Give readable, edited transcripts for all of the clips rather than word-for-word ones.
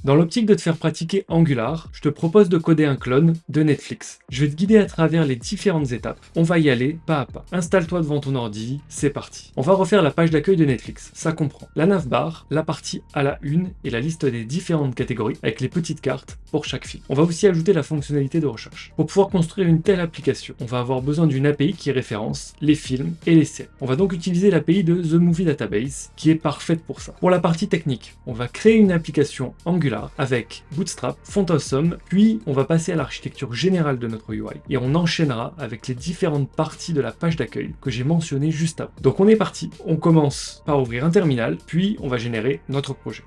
Dans l'optique de te faire pratiquer Angular, je te propose de coder un clone de Netflix. Je vais te guider à travers les différentes étapes. On va y aller pas à pas. Installe-toi devant ton ordi, c'est parti. On va refaire la page d'accueil de Netflix. Ça comprend la navbar, la partie à la une et la liste des différentes catégories avec les petites cartes pour chaque fil. On va aussi ajouter la fonctionnalité de recherche. Pour pouvoir construire une telle application, on va avoir besoin d'une API qui référence les films et les séries. On va donc utiliser l'API de The Movie Database qui est parfaite pour ça. Pour la partie technique, on va créer une application Angular avec Bootstrap, FontAwesome, puis on va passer à l'architecture générale de notre UI et on enchaînera avec les différentes parties de la page d'accueil que j'ai mentionnées juste avant. Donc on est parti, on commence par ouvrir un terminal, puis on va générer notre projet.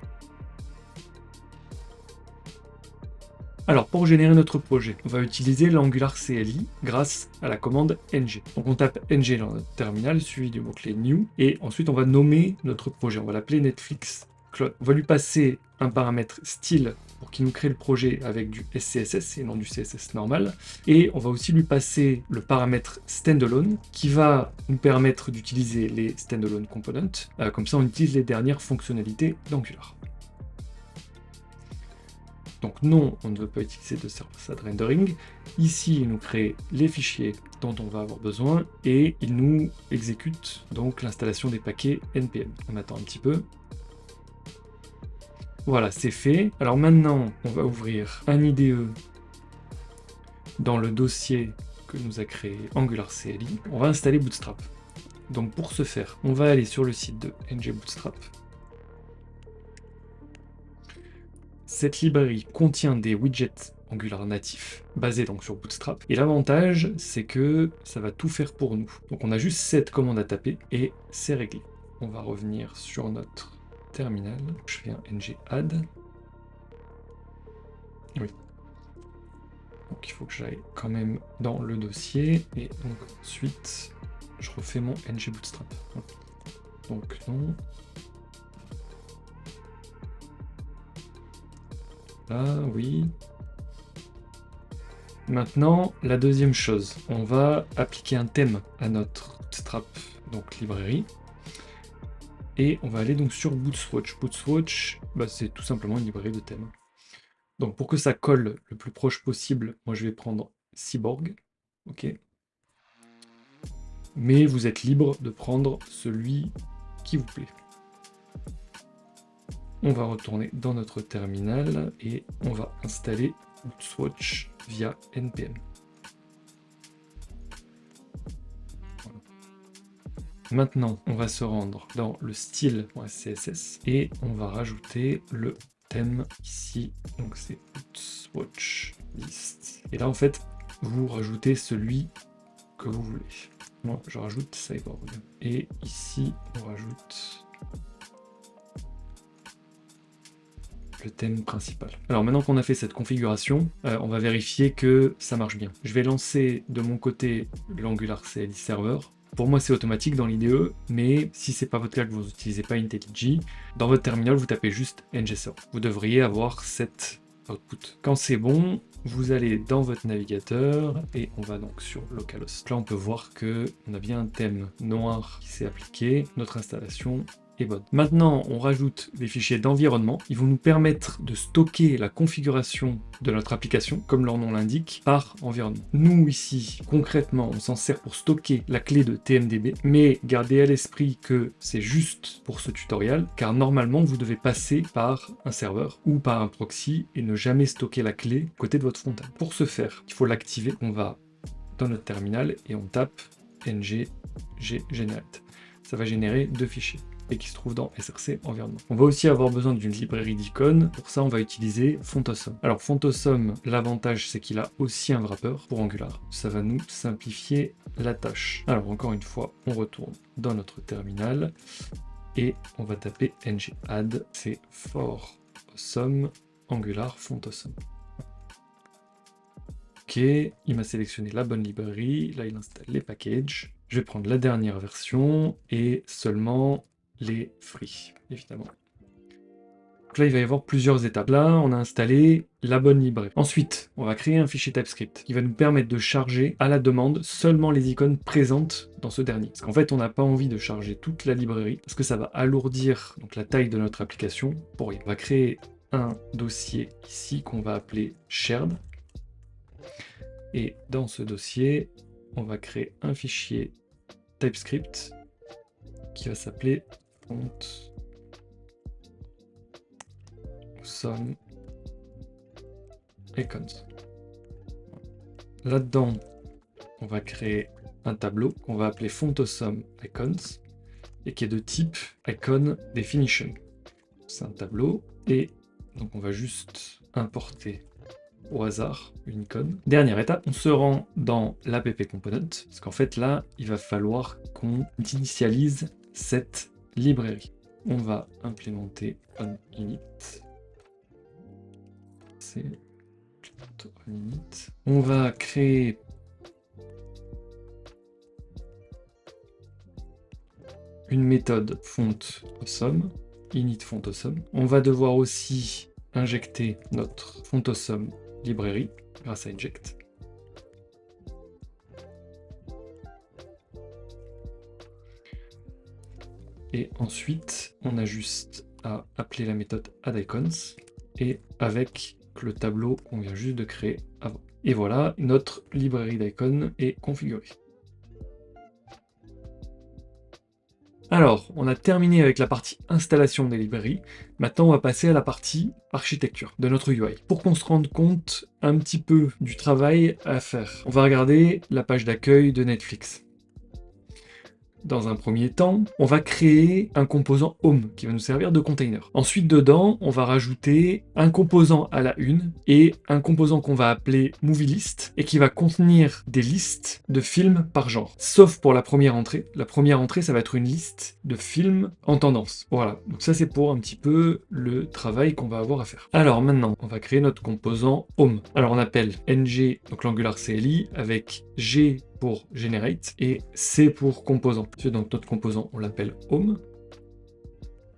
Alors pour générer notre projet, on va utiliser l'Angular CLI grâce à la commande ng. Donc on tape ng dans notre terminal, suivi du mot-clé new, et ensuite on va nommer notre projet, on va l'appeler Netflix Clone. On va lui passer un paramètre style pour qu'il nous crée le projet avec du SCSS et non du CSS normal. Et on va aussi lui passer le paramètre standalone qui va nous permettre d'utiliser les standalone components. Comme ça, on utilise les dernières fonctionnalités d'Angular. Donc non, on ne veut pas utiliser de server-side rendering. Ici, il nous crée les fichiers dont on va avoir besoin et il nous exécute donc l'installation des paquets npm. On attend un petit peu. Voilà, c'est fait. Alors maintenant, on va ouvrir un IDE dans le dossier que nous a créé Angular CLI. On va installer Bootstrap. Donc pour ce faire, on va aller sur le site de ng Bootstrap. Cette librairie contient des widgets Angular natifs basés donc sur Bootstrap. Et l'avantage, c'est que ça va tout faire pour nous. Donc on a juste cette commande à taper et c'est réglé. On va revenir sur notre terminal, je fais un ng add. Oui. Donc il faut que j'aille quand même dans le dossier et donc ensuite je refais mon ng bootstrap. Donc non. Là, oui. Maintenant, la deuxième chose, on va appliquer un thème à notre bootstrap, donc librairie. Et on va aller donc sur Bootswatch. Bootswatch, c'est tout simplement une librairie de thèmes. Donc pour que ça colle le plus proche possible, moi je vais prendre Cyborg. Ok. Mais vous êtes libre de prendre celui qui vous plaît. On va retourner dans notre terminal et on va installer Bootswatch via npm. Maintenant, on va se rendre dans le style.css et on va rajouter le thème ici. Donc c'est Bootswatch list. Et là, en fait, vous rajoutez celui que vous voulez. Moi, je rajoute Cyborg. Et ici, on rajoute le thème principal. Alors maintenant qu'on a fait cette configuration, on va vérifier que ça marche bien. Je vais lancer de mon côté l'Angular CLI Server. Pour moi, c'est automatique dans l'IDE, mais si c'est pas votre cas, que vous n'utilisez pas IntelliJ, dans votre terminal, vous tapez juste ngServer. Vous devriez avoir cet output. Quand c'est bon, vous allez dans votre navigateur et on va donc sur localhost. Là, on peut voir que on a bien un thème noir qui s'est appliqué. Notre installation est bonne. Maintenant, on rajoute des fichiers d'environnement. Ils vont nous permettre de stocker la configuration de notre application, comme leur nom l'indique, par environnement. Nous, ici, concrètement, on s'en sert pour stocker la clé de TMDB, mais gardez à l'esprit que c'est juste pour ce tutoriel, car normalement, vous devez passer par un serveur ou par un proxy et ne jamais stocker la clé côté de votre frontend. Pour ce faire, il faut l'activer. On va dans notre terminal et on tape ng generate. Ça va générer deux fichiers et qui se trouve dans src environnement. On va aussi avoir besoin d'une librairie d'icônes. Pour ça, on va utiliser FontAwesome. Alors FontAwesome, l'avantage, c'est qu'il a aussi un wrapper pour Angular. Ça va nous simplifier la tâche. Alors encore une fois, on retourne dans notre terminal et on va taper ng add, c'est for awesome Angular FontAwesome. Ok, il m'a sélectionné la bonne librairie. Là, il installe les packages. Je vais prendre la dernière version et seulement les free, évidemment. Donc là, il va y avoir plusieurs étapes. Là, on a installé la bonne librairie. Ensuite, on va créer un fichier TypeScript qui va nous permettre de charger à la demande seulement les icônes présentes dans ce dernier. Parce qu'en fait, on n'a pas envie de charger toute la librairie parce que ça va alourdir donc, la taille de notre application pour rien. On va créer un dossier ici qu'on va appeler shared. Et dans ce dossier, on va créer un fichier TypeScript qui va s'appeler font some icons. Là-dedans, on va créer un tableau qu'on va appeler font_awesome icons et qui est de type icon definition. C'est un tableau et donc on va juste importer au hasard une icône. Dernière étape, on se rend dans l'app component parce qu'en fait là, il va falloir qu'on initialise cette librairie. On va implémenter onInit. C'est onInit. On va créer une méthode font_awesome, init font_awesome. On va devoir aussi injecter notre font_awesome librairie grâce à inject. Et ensuite, on a juste à appeler la méthode addIcons et avec le tableau qu'on vient juste de créer avant. Et voilà, notre librairie d'icônes est configurée. Alors, on a terminé avec la partie installation des librairies. Maintenant, on va passer à la partie architecture de notre UI. Pour qu'on se rende compte un petit peu du travail à faire, on va regarder la page d'accueil de Netflix. Dans un premier temps, on va créer un composant Home qui va nous servir de container. Ensuite, dedans, on va rajouter un composant à la une et un composant qu'on va appeler Movie List et qui va contenir des listes de films par genre. Sauf pour la première entrée. La première entrée, ça va être une liste de films en tendance. Voilà, donc ça c'est pour un petit peu le travail qu'on va avoir à faire. Alors maintenant, on va créer notre composant Home. Alors on appelle ng, donc l'Angular CLI, avec G pour generate et C pour composant. Donc notre composant, on l'appelle home.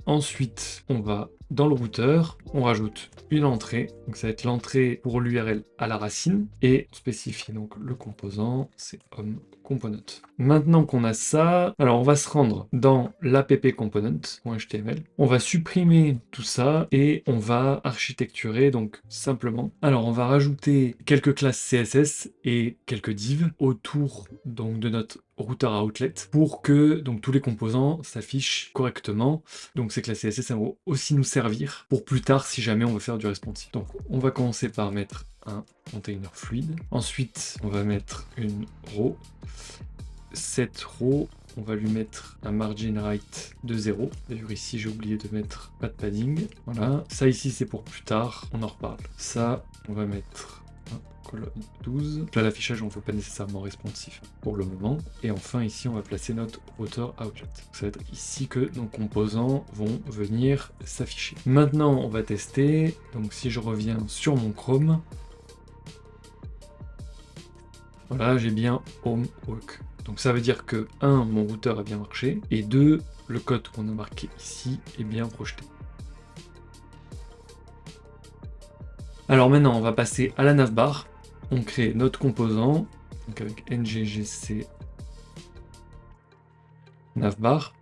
Ensuite, on va dans le routeur, on rajoute une entrée. Donc ça va être l'entrée pour l'URL à la racine et on spécifie donc le composant, c'est home component. Maintenant qu'on a ça, alors on va se rendre dans l'app component.html. On va supprimer tout ça et on va architecturer donc simplement. Alors on va rajouter quelques classes CSS et quelques divs autour donc de notre routeur à outlet pour que donc tous les composants s'affichent correctement. Donc ces classes CSS ça va aussi nous servir pour plus tard si jamais on veut faire du responsive. Donc on va commencer par mettre un container fluide. Ensuite on va mettre une row. Cette row, on va lui mettre un margin right de 0. D'ailleurs ici j'ai oublié de mettre pas de padding. Voilà, ça ici c'est pour plus tard, on en reparle. Ça, on va mettre colonne 12. Là l'affichage on ne veut pas nécessairement responsif pour le moment. Et enfin ici on va placer notre routeur outlet. Ça va être ici que nos composants vont venir s'afficher. Maintenant on va tester. Donc si je reviens sur mon Chrome, voilà j'ai bien home walk. Donc ça veut dire que 1, mon routeur a bien marché, et 2, le code qu'on a marqué ici est bien projeté. Alors maintenant, on va passer à la navbar. On crée notre composant, donc avec nggc navbar.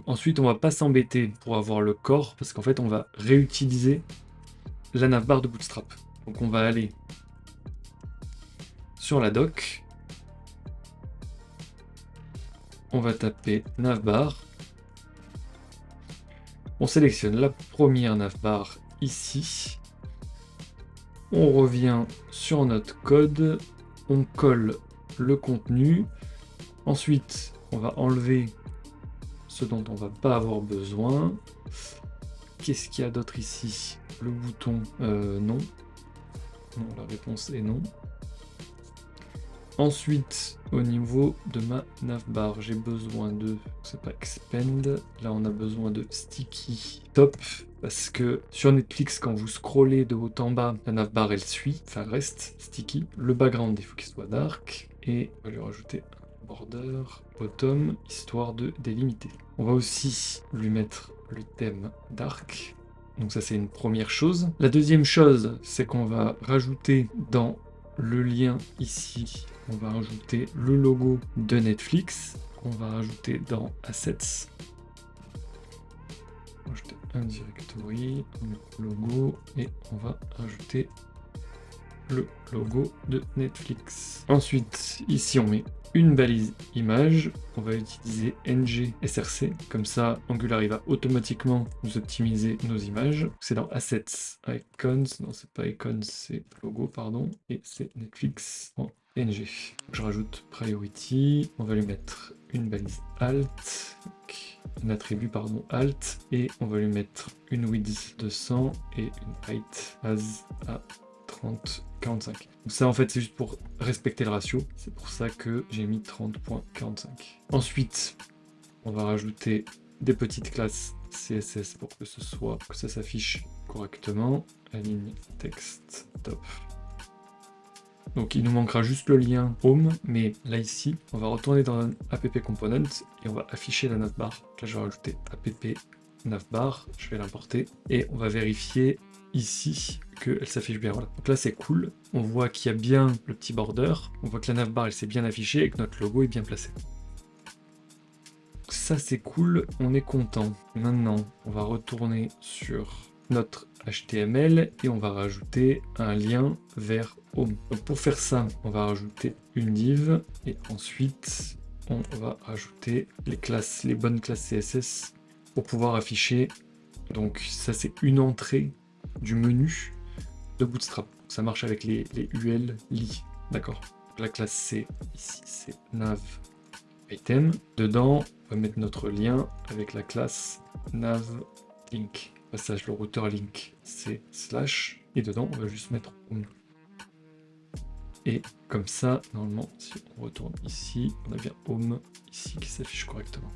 Ensuite, on va pas s'embêter pour avoir le core, parce qu'en fait, on va réutiliser la navbar de Bootstrap. Donc on va aller sur la doc. On va taper navbar. On sélectionne la première navbar ici. On revient sur notre code. On colle le contenu. Ensuite, on va enlever ce dont on va pas avoir besoin. Qu'est-ce qu'il y a d'autre ici? Le bouton, non. Non, la réponse est non. Ensuite, au niveau de ma navbar, j'ai besoin de, c'est pas expand, là on a besoin de sticky top, parce que sur Netflix, quand vous scrollez de haut en bas, la navbar elle suit, enfin elle reste sticky. Le background, il faut qu'il soit dark, et on va lui rajouter un border bottom, histoire de délimiter. On va aussi lui mettre le thème dark, donc ça c'est une première chose. La deuxième chose, c'est qu'on va rajouter dans le lien ici, on va rajouter le logo de Netflix, on va rajouter dans Assets, on va rajouter un directory, logo, et on va ajouter le logo de Netflix. Ensuite, ici on met une balise image, on va utiliser ng src, comme ça Angular il va automatiquement nous optimiser nos images. C'est dans assets, icons, non c'est pas icons, c'est logo pardon, et c'est Netflix en ng. Je rajoute priority, on va lui mettre une balise alt, un attribut pardon alt, et on va lui mettre une width de 100 et une height as à 30, 45. Donc ça en fait c'est juste pour respecter le ratio, c'est pour ça que j'ai mis 30.45. Ensuite on va rajouter des petites classes CSS pour que ça s'affiche correctement. Align texte top. Donc il nous manquera juste le lien home, mais là ici on va retourner dans app component et on va afficher la navbar. Donc là je vais rajouter app navbar, je vais l'importer et on va vérifier ici qu'elle s'affiche bien. Voilà. Donc là c'est cool, on voit qu'il y a bien le petit border, on voit que la navbar elle s'est bien affichée et que notre logo est bien placé. Ça c'est cool, on est content. Maintenant on va retourner sur notre HTML et on va rajouter un lien vers home. Donc pour faire ça, on va rajouter une div et ensuite on va rajouter les bonnes classes CSS pour pouvoir afficher. Donc ça c'est une entrée du menu de Bootstrap. Ça marche avec les UL li. D'accord. La classe C ici c'est nav item. Dedans on va mettre notre lien avec la classe nav link. Passage le routeur link c'est slash et dedans on va juste mettre home. Et comme ça normalement si on retourne ici on a bien home ici qui s'affiche correctement.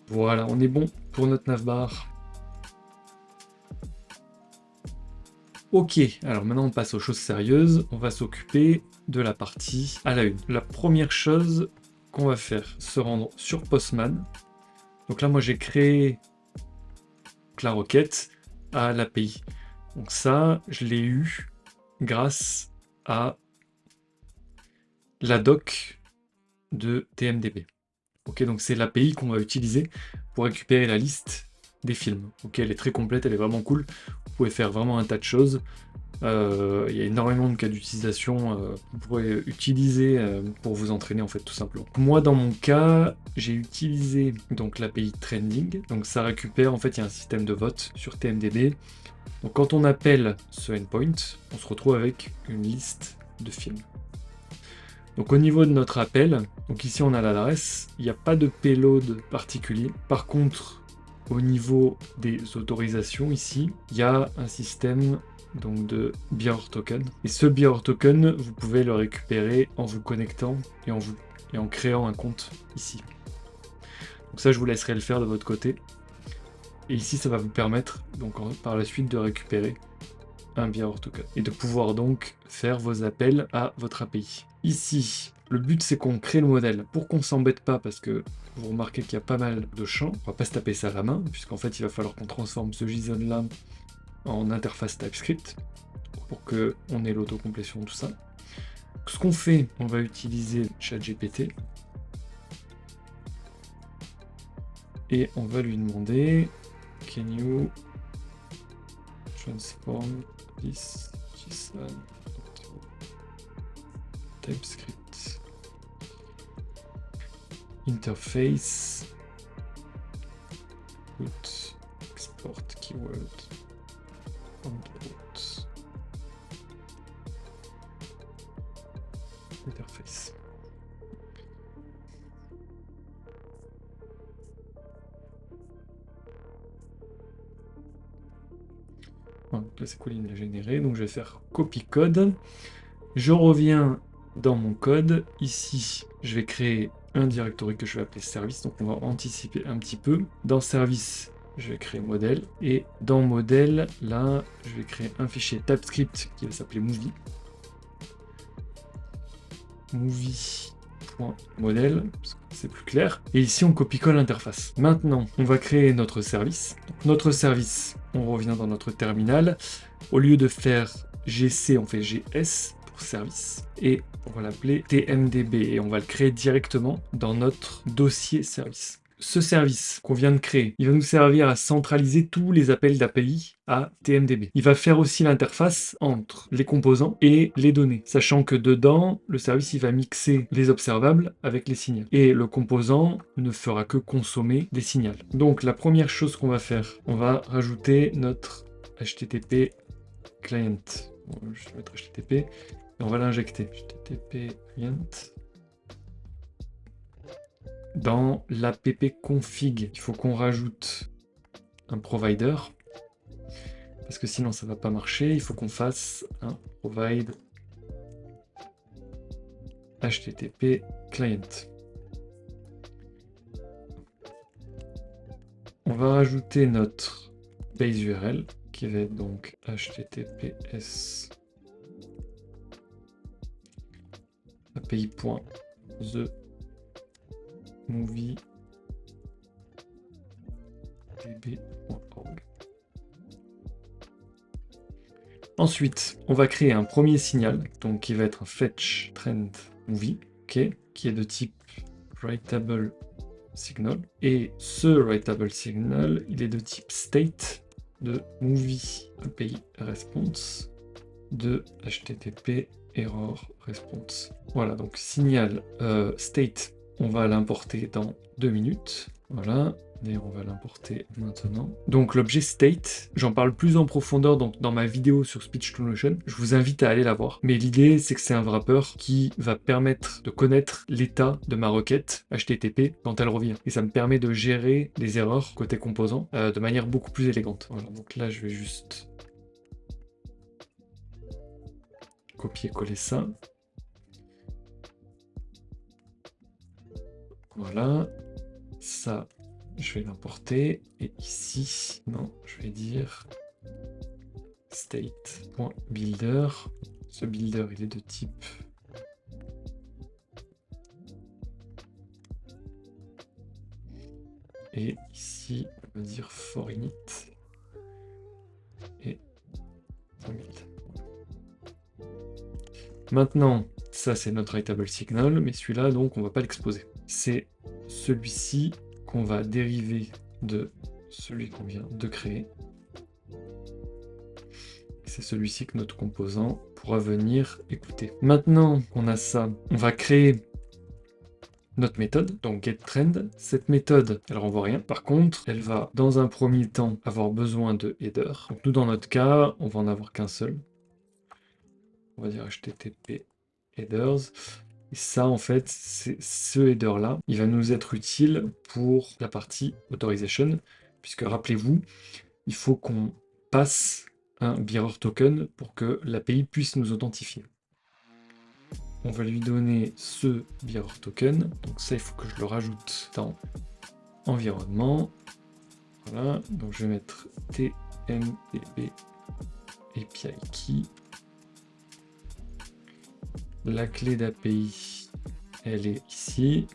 Voilà, on est bon pour notre navbar. Ok, alors maintenant on passe aux choses sérieuses, on va s'occuper de la partie à la une. La première chose qu'on va faire, se rendre sur Postman. Donc là moi j'ai créé la requête à l'API. Donc ça, je l'ai eu grâce à la doc de TMDB. Ok, donc c'est l'API qu'on va utiliser pour récupérer la liste des films. Ok, elle est très complète, elle est vraiment cool. Vous pouvez faire vraiment un tas de choses. Il y a énormément de cas d'utilisation que vous pourrez utiliser pour vous entraîner en fait tout simplement. Moi dans mon cas, j'ai utilisé donc l'API Trending. Donc ça récupère, en fait il y a un système de vote sur TMDB. Donc quand on appelle ce endpoint, on se retrouve avec une liste de films. Donc au niveau de notre appel, donc ici on a l'adresse, il n'y a pas de payload particulier. Par contre, au niveau des autorisations ici, il y a un système donc de bearer token. Et ce bearer token, vous pouvez le récupérer en vous connectant et en créant un compte ici. Donc ça, je vous laisserai le faire de votre côté. Et ici, ça va vous permettre donc par la suite de récupérer un bearer token et de pouvoir donc faire vos appels à votre API. Ici, le but c'est qu'on crée le modèle pour qu'on s'embête pas parce que vous remarquez qu'il y a pas mal de champs. On va pas se taper ça à la main puisqu'en fait il va falloir qu'on transforme ce JSON là en interface TypeScript pour que on ait l'autocomplétion, tout ça. Ce qu'on fait, on va utiliser ChatGPT et on va lui demander can you transform this JSON into TypeScript interface put export keyword output interface. Voilà, donc là c'est cool, il me l'a généré, donc je vais faire copy code. Je reviens dans mon code, ici je vais créer un directory que je vais appeler service, donc on va anticiper un petit peu. Dans service, je vais créer modèle, et dans modèle, là, je vais créer un fichier TypeScript qui va s'appeler movie. Movie.modèle, c'est plus clair. Et ici, on copie-colle l'interface. Maintenant, on va créer notre service. Donc, notre service, on revient dans notre terminal. Au lieu de faire GC, on fait GS pour service. Et on va l'appeler TMDB et on va le créer directement dans notre dossier service. ce service qu'on vient de créer, il va nous servir à centraliser tous les appels d'API à TMDB. Il va faire aussi l'interface entre les composants et les données, sachant que dedans, le service il va mixer les observables avec les signaux. Et le composant ne fera que consommer des signaux. Donc la première chose qu'on va faire, on va rajouter notre HTTP client. Bon, je vais mettre HTTP et on va l'injecter. HTTP client. Dans l'app config, il faut qu'on rajoute un provider, parce que sinon ça va pas marcher. Il faut qu'on fasse un provide HTTP client. On va rajouter notre base URL qui va être donc https api.the moviedb.org. Ensuite, on va créer un premier signal, donc qui va être un fetch trend movie, okay, qui est de type writable signal. Et ce writable signal, il est de type state de movie API response de HTTP error response. Voilà, donc signal state, on va l'importer dans 2 minutes. Voilà, d'ailleurs on va l'importer maintenant. Donc l'objet state, j'en parle plus en profondeur donc, dans ma vidéo sur Speech2Notion. Je vous invite à aller la voir. Mais l'idée, c'est que c'est un wrapper qui va permettre de connaître l'état de ma requête HTTP quand elle revient. Et ça me permet de gérer les erreurs côté composant de manière beaucoup plus élégante. Voilà, donc là je vais juste copier-coller ça. Voilà, ça, je vais l'importer. Et ici, non, je vais dire state.builder. Ce builder, il est de type et ici, on va dire for init et build. Maintenant, ça c'est notre writable signal, mais celui-là, donc, on va pas l'exposer. C'est celui-ci qu'on va dériver de celui qu'on vient de créer. C'est celui-ci que notre composant pourra venir écouter. Maintenant qu'on a ça, on va créer notre méthode, donc getTrend. Cette méthode, elle renvoie rien. Par contre, elle va, dans un premier temps, avoir besoin de header. Donc nous, dans notre cas, on va en avoir qu'un seul. On va dire HTTP headers. Et ça, en fait, c'est ce header-là. Il va nous être utile pour la partie authorization, puisque rappelez-vous, il faut qu'on passe un bearer token pour que l'API puisse nous authentifier. On va lui donner ce bearer token. Donc ça, il faut que je le rajoute dans environnement. Voilà, donc je vais mettre tmdb API key. La clé d'API, elle est ici.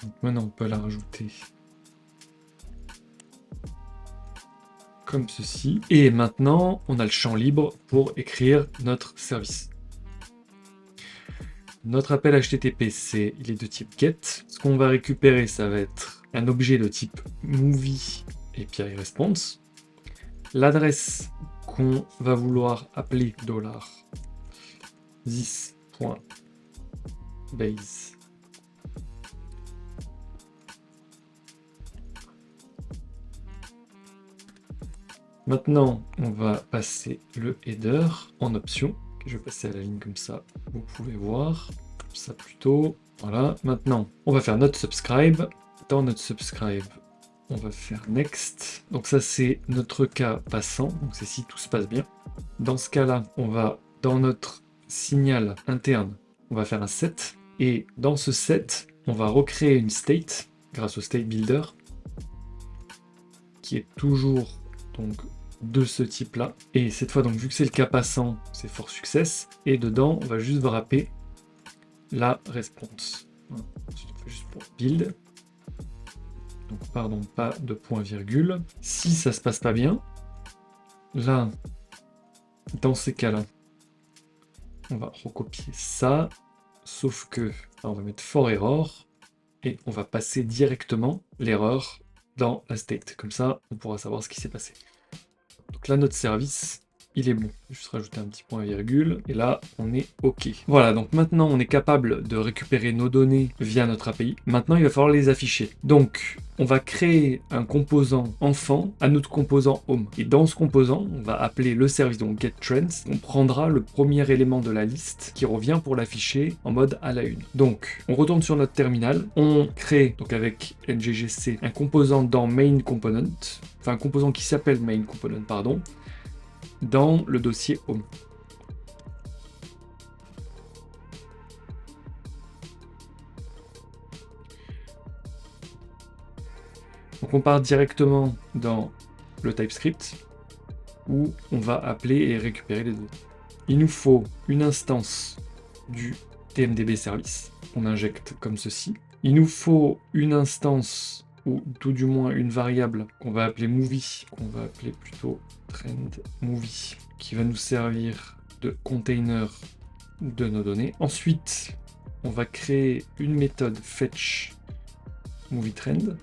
Donc maintenant, on peut la rajouter comme ceci. Et maintenant, on a le champ libre pour écrire notre service. Notre appel HTTP, il est de type get. Ce qu'on va récupérer, ça va être un objet de type movie API response. L'adresse qu'on va vouloir appeler $this.base. Maintenant, on va passer le header en option. Je vais passer à la ligne comme ça, vous pouvez voir. Comme ça plutôt. Voilà, maintenant, on va faire notre subscribe. Dans notre subscribe, on va faire next. Donc ça, c'est notre cas passant. Donc c'est si tout se passe bien. Dans ce cas-là, on va, dans notre signal interne, on va faire un set. Et dans ce set, on va recréer une state grâce au state builder qui est toujours donc de ce type-là. Et cette fois, donc vu que c'est le cas passant, c'est for success. Et dedans, on va juste wrapper la response. Voilà. Ensuite, on fait juste pour build. Donc, pardon, pas de point virgule. Si ça se passe pas bien, là, Dans ces cas-là, on va recopier ça, sauf que là, on va mettre for error et on va passer directement l'erreur dans la state. Comme ça, on pourra savoir ce qui s'est passé. Donc là, notre service, il est bon. Je vais juste rajouter un petit point virgule, et là, on est OK. Voilà, donc maintenant, on est capable de récupérer nos données via notre API. Maintenant, il va falloir les afficher. Donc, on va créer un composant enfant à notre composant home. Et dans ce composant, on va appeler le service, donc getTrends. On prendra le premier élément de la liste qui revient pour l'afficher en mode à la une. Donc, on retourne sur notre terminal. On crée, donc avec NGGC, un composant dans main component, enfin un composant qui s'appelle main component, pardon, dans le dossier home. Donc on part directement dans le TypeScript où on va appeler et récupérer les données. Il nous faut une instance du TMDB service qu'on injecte comme ceci. Il nous faut une instance ou tout du moins une variable qu'on va appeler movie, qu'on va appeler plutôt trend movie, qui va nous servir de container de nos données. Ensuite, on va créer une méthode fetch movie trend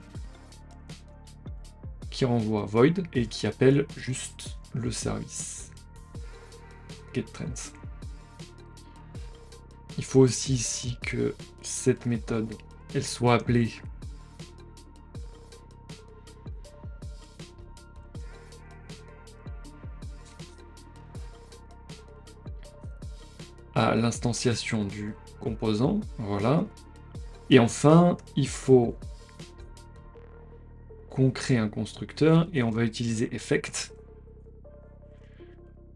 qui renvoie void et qui appelle juste le service getTrends. Il faut aussi ici que cette méthode elle soit appelée à l'instanciation du composant, voilà. Et enfin, il faut qu'on crée un constructeur et on va utiliser effect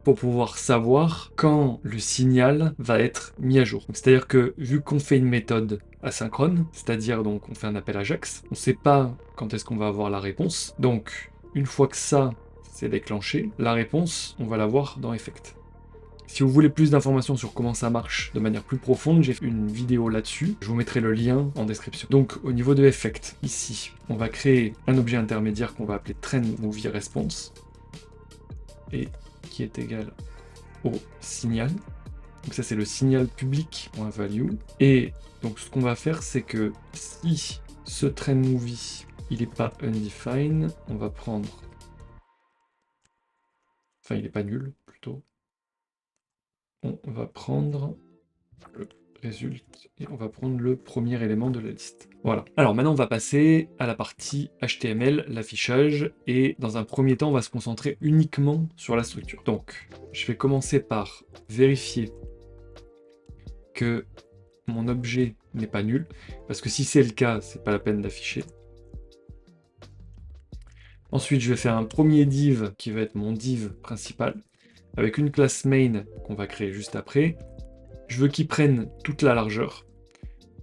pour pouvoir savoir quand le signal va être mis à jour. C'est-à-dire que vu qu'on fait une méthode asynchrone, c'est-à-dire donc on fait un appel AJAX, on ne sait pas quand est-ce qu'on va avoir la réponse. Donc une fois que ça c'est déclenché, la réponse on va l'avoir dans effect. Si vous voulez plus d'informations sur comment ça marche de manière plus profonde, j'ai fait une vidéo là-dessus. Je vous mettrai le lien en description. Donc au niveau de effect, ici, on va créer un objet intermédiaire qu'on va appeler trendMovieResponse et qui est égal au signal. Donc ça c'est le signal public.value. Et donc ce qu'on va faire c'est que si ce trendMovie il n'est pas undefined, on va prendre... Enfin il n'est pas nul plutôt. On va prendre le résultat et on va prendre le premier élément de la liste. Voilà. Alors maintenant on va passer à la partie HTML, l'affichage, et dans un premier temps on va se concentrer uniquement sur la structure. Donc je vais commencer par vérifier que mon objet n'est pas nul, parce que si c'est le cas, c'est pas la peine d'afficher. Ensuite je vais faire un premier div qui va être mon div principal, avec une classe main qu'on va créer juste après. Je veux qu'il prenne toute la largeur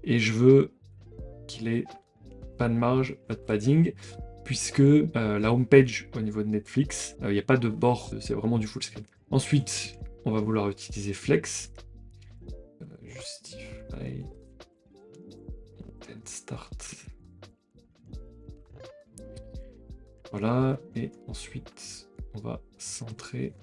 et je veux qu'il ait pas de marge, pas de padding, puisque la homepage au niveau de Netflix, il n'y a pas de bord, c'est vraiment du full screen. Ensuite, on va vouloir utiliser flex, justify, content start. Voilà, et ensuite, on va centrer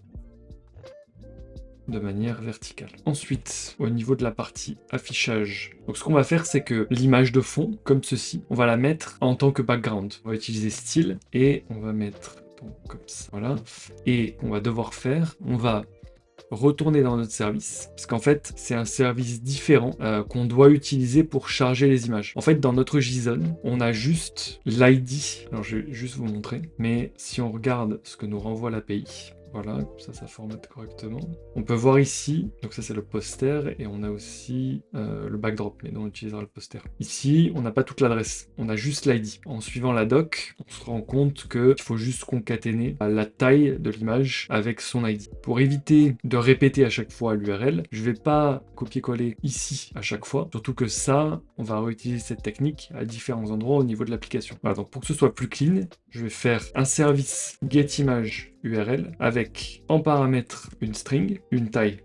de manière verticale. Ensuite, au niveau de la partie affichage, donc ce qu'on va faire, c'est que l'image de fond, comme ceci, on va la mettre en tant que background. On va utiliser style et on va mettre donc comme ça, voilà. Et on va devoir faire, on va retourner dans notre service, parce qu'en fait, c'est un service différent qu'on doit utiliser pour charger les images. En fait, dans notre JSON, on a juste l'ID. Alors, je vais juste vous montrer, mais si on regarde ce que nous renvoie l'API, voilà, ça formate correctement. On peut voir ici, donc ça c'est le poster, et on a aussi le backdrop, mais dont on utilisera le poster. Ici, on n'a pas toute l'adresse, on a juste l'ID. En suivant la doc, on se rend compte qu'il faut juste concaténer la taille de l'image avec son ID. Pour éviter de répéter à chaque fois l'URL, je vais pas copier-coller ici à chaque fois, surtout que ça, on va réutiliser cette technique à différents endroits au niveau de l'application. Voilà, donc pour que ce soit plus clean, je vais faire un service getImage URL avec en paramètre une string, une taille.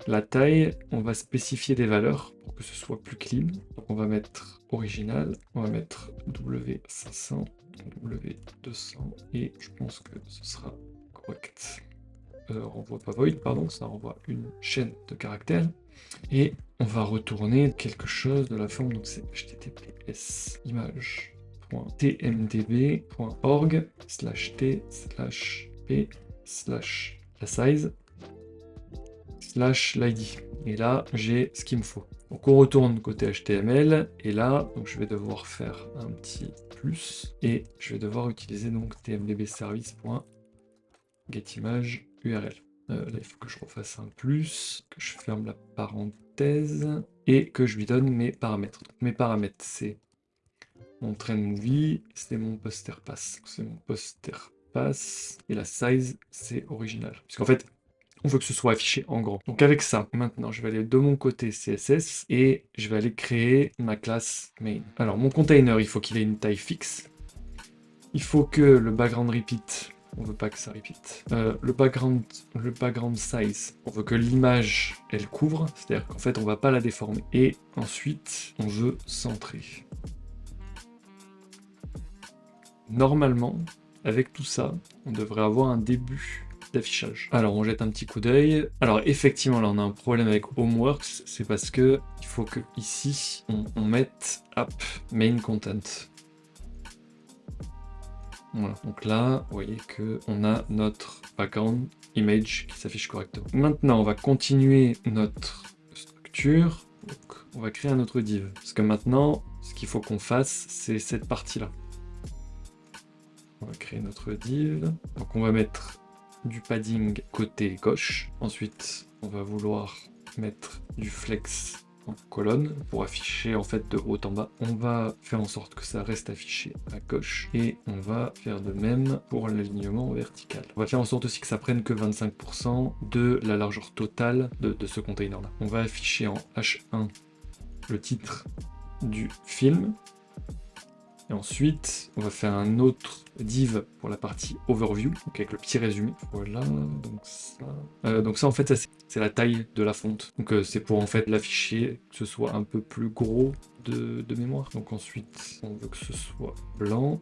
La taille, on va spécifier des valeurs pour que ce soit plus clean. Donc on va mettre original, on va mettre W500, W200 et je pense que ce sera correct. renvoie pas void, pardon, ça renvoie une chaîne de caractères. Et on va retourner quelque chose de la forme, donc c'est https image.tmdb.org/p/la-size/l'id. Et là, j'ai ce qu'il me faut. Donc on retourne côté HTML, et là, donc je vais devoir faire un petit plus, et je vais devoir utiliser donc tmdbservice.getImageURL. Là, il faut que je refasse un plus, que je ferme la parenthèse, et que je lui donne mes paramètres. Donc, mes paramètres, c'est mon train movie, c'est mon poster pass. C'est mon poster pass, et la size, c'est original. Puisqu'en fait, on veut que ce soit affiché en grand. Donc avec ça, maintenant, je vais aller de mon côté CSS, et je vais aller créer ma classe main. Alors, mon container, il faut qu'il ait une taille fixe. Il faut que le background repeat, on veut pas que ça repeat. Le background size, on veut que l'image, elle couvre, c'est-à-dire qu'en fait, on va pas la déformer. Et ensuite, on veut centrer. Normalement, avec tout ça, on devrait avoir un début d'affichage. Alors, on jette un petit coup d'œil. Alors, effectivement, là, on a un problème avec Homeworks, c'est parce que il faut que ici, on mette app main content. Voilà, donc là, vous voyez qu'on a notre background image qui s'affiche correctement. Maintenant, on va continuer notre structure. Donc, on va créer un autre div. Parce que maintenant, ce qu'il faut qu'on fasse, c'est cette partie-là. On va créer notre div. Donc, on va mettre du padding côté gauche. Ensuite, on va vouloir mettre du flex en colonne pour afficher en fait de haut en bas. On va faire en sorte que ça reste affiché à gauche et on va faire de même pour l'alignement vertical. On va faire en sorte aussi que ça prenne que 25% de la largeur totale de ce container là. On va afficher en H1 le titre du film. Et ensuite, on va faire un autre div pour la partie overview, donc avec le petit résumé. Voilà, donc ça en fait, c'est la taille de la fonte. Donc c'est pour en fait l'afficher, que ce soit un peu plus gros de mémoire. Donc ensuite, on veut que ce soit blanc.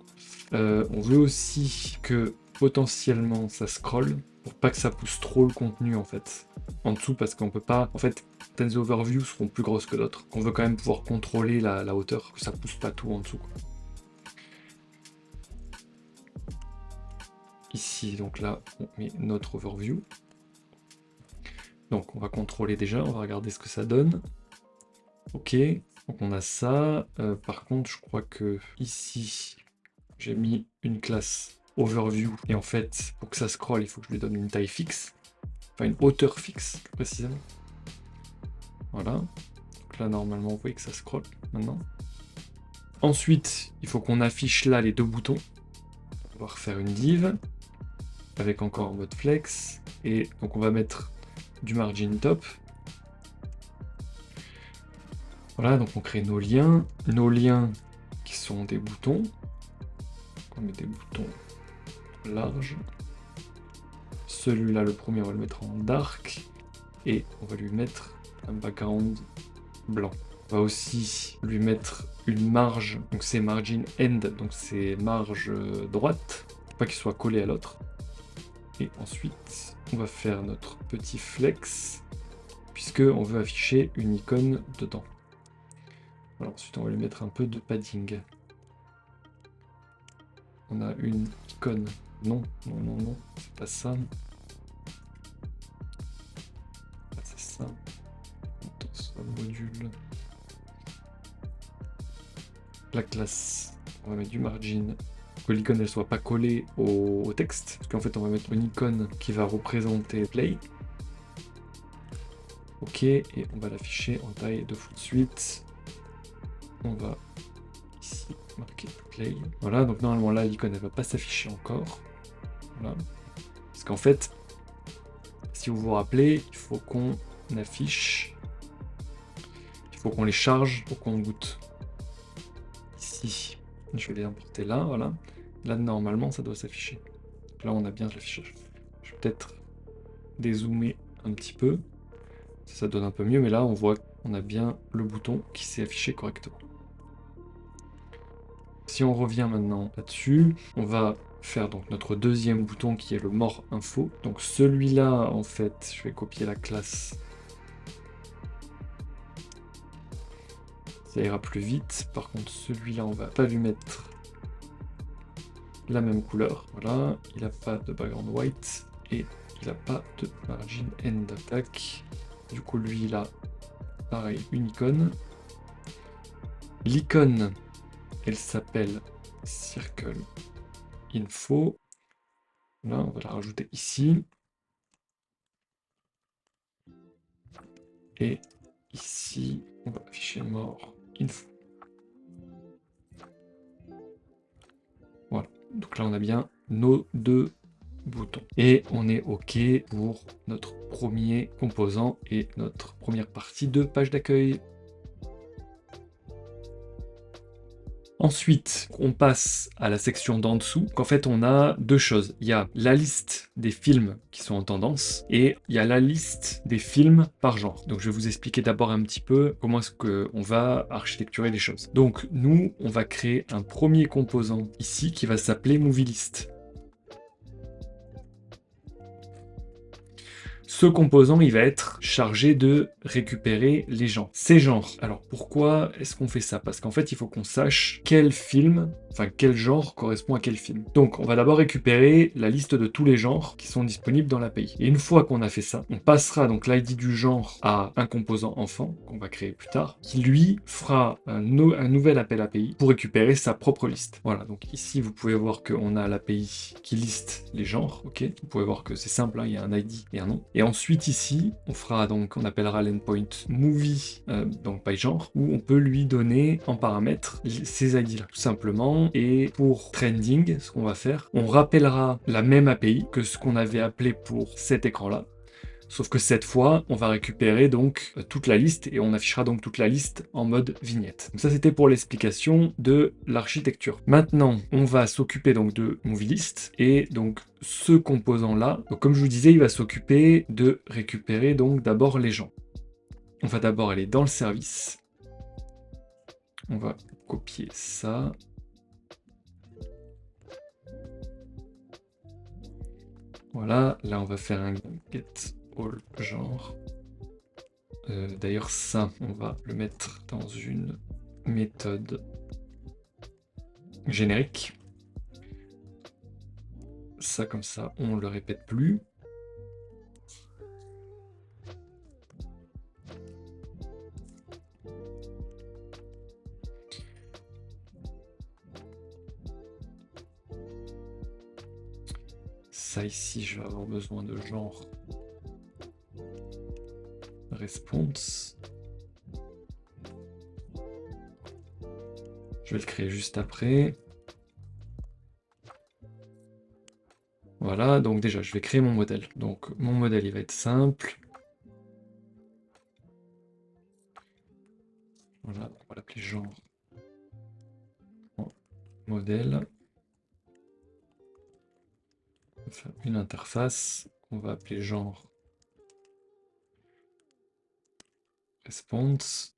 On veut aussi que potentiellement ça scrolle, pour pas que ça pousse trop le contenu en fait en dessous, parce qu'on peut pas, en fait, certaines overviews seront plus grosses que d'autres. On veut quand même pouvoir contrôler la hauteur, que ça pousse pas tout en dessous, quoi. Ici, donc là, on met notre overview. Donc on va contrôler déjà, on va regarder ce que ça donne. Ok, donc on a ça. Par contre, je crois que ici, j'ai mis une classe overview. Et en fait, pour que ça scrolle, il faut que je lui donne une taille fixe. Enfin, une hauteur fixe, précisément. Voilà. Donc là, normalement, vous voyez que ça scrolle maintenant. Ensuite, il faut qu'on affiche là les deux boutons. On va refaire une div avec encore en mode flex, et donc on va mettre du margin top. Voilà, donc on crée nos liens qui sont des boutons. On met des boutons larges. Celui-là, le premier, on va le mettre en dark, et on va lui mettre un background blanc. On va aussi lui mettre une marge, donc c'est margin end, donc c'est marge droite, pour pas qu'il soit collé à l'autre. Et ensuite, on va faire notre petit flex, puisque on veut afficher une icône dedans. Voilà, ensuite, on va lui mettre un peu de padding. On a une icône. Non, c'est pas ça. Ah, c'est ça. Attends, module. La classe. On va mettre du margin. Que l'icône ne soit pas collée au texte, parce qu'en fait on va mettre une icône qui va représenter play. Ok, et on va l'afficher en taille de foot. Ensuite, on va ici marquer play. Voilà, donc normalement là l'icône elle va pas s'afficher encore. Voilà. Parce qu'en fait, si vous vous rappelez, il faut qu'on affiche, il faut qu'on les charge au compte-gouttes. Ici, je vais les importer là, voilà. Là, normalement, ça doit s'afficher. Là, on a bien l'affichage. Je vais peut-être dézoomer un petit peu. Ça donne un peu mieux, mais là, on voit qu'on a bien le bouton qui s'est affiché correctement. Si on revient maintenant là-dessus, on va faire donc notre deuxième bouton qui est le more info. Donc celui-là, en fait, je vais copier la classe. Ça ira plus vite. Par contre, celui-là, on va pas lui mettre la même couleur. Voilà, il n'a pas de background white et il n'a pas de margin end attack. Du coup, lui, il a pareil, une icône. L'icône, elle s'appelle Circle Info. Là, on va la rajouter ici. Et ici, on va afficher mort info. Voilà. Donc là, on a bien nos deux boutons. Et on est OK pour notre premier composant et notre première partie de page d'accueil. Ensuite, on passe à la section d'en dessous. En fait, on a deux choses. Il y a la liste des films qui sont en tendance et il y a la liste des films par genre. Donc, je vais vous expliquer d'abord un petit peu comment est-ce qu'on va architecturer les choses. Donc, nous, on va créer un premier composant ici qui va s'appeler Movie List. Ce composant, il va être chargé de récupérer les genres. Ces genres. Alors, pourquoi est-ce qu'on fait ça? Parce qu'en fait, il faut qu'on sache quel film, enfin quel genre correspond à quel film. Donc, on va d'abord récupérer la liste de tous les genres qui sont disponibles dans l'API. Et une fois qu'on a fait ça, on passera donc l'ID du genre à un composant enfant, qu'on va créer plus tard, qui lui fera un nouvel appel API pour récupérer sa propre liste. Voilà, donc ici, vous pouvez voir qu'on a l'API qui liste les genres, ok? Vous pouvez voir que c'est simple, hein, il y a un ID et un nom. Et ensuite ici, on fera donc, on appellera l'endpoint movie, donc by genre, où on peut lui donner en paramètre ces ID là, tout simplement. Et pour trending, ce qu'on va faire, on rappellera la même API que ce qu'on avait appelé pour cet écran là. Sauf que cette fois, on va récupérer donc toute la liste et on affichera donc toute la liste en mode vignette. Donc ça, c'était pour l'explication de l'architecture. Maintenant, on va s'occuper donc de Movie List et donc ce composant-là, donc comme je vous disais, il va s'occuper de récupérer donc d'abord les gens. On va d'abord aller dans le service. On va copier ça. Voilà, là on va faire un get all genre. D'ailleurs, ça, on va le mettre dans une méthode générique. Ça, comme ça, on le répète plus. Ça, ici, je vais avoir besoin de genre response. Je vais le créer juste après. Voilà, donc déjà, je vais créer mon modèle. Donc, mon modèle, il va être simple. Voilà, on va l'appeler genre modèle. On va faire une interface qu'on va appeler genre response.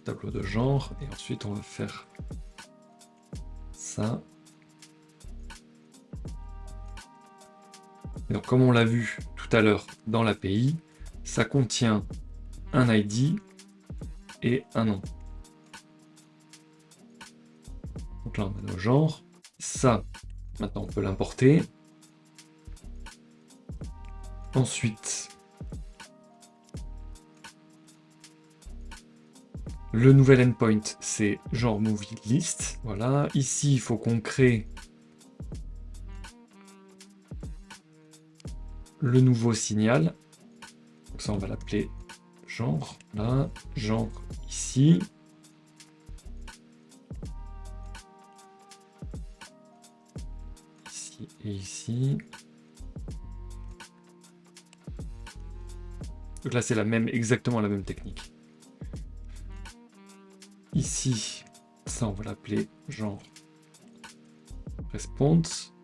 Tableau de genre. Et ensuite, on va faire ça. Et donc, comme on l'a vu tout à l'heure dans l'API, ça contient un ID et un nom. Donc là, on a nos genres. Ça, maintenant, on peut l'importer. Ensuite, le nouvel endpoint, c'est genre movie list. Voilà. Ici, il faut qu'on crée le nouveau signal. Donc ça, on va l'appeler genre. Là, genre ici. Ici et ici. Donc là, c'est exactement la même technique. Ici, ça, on va l'appeler genre response.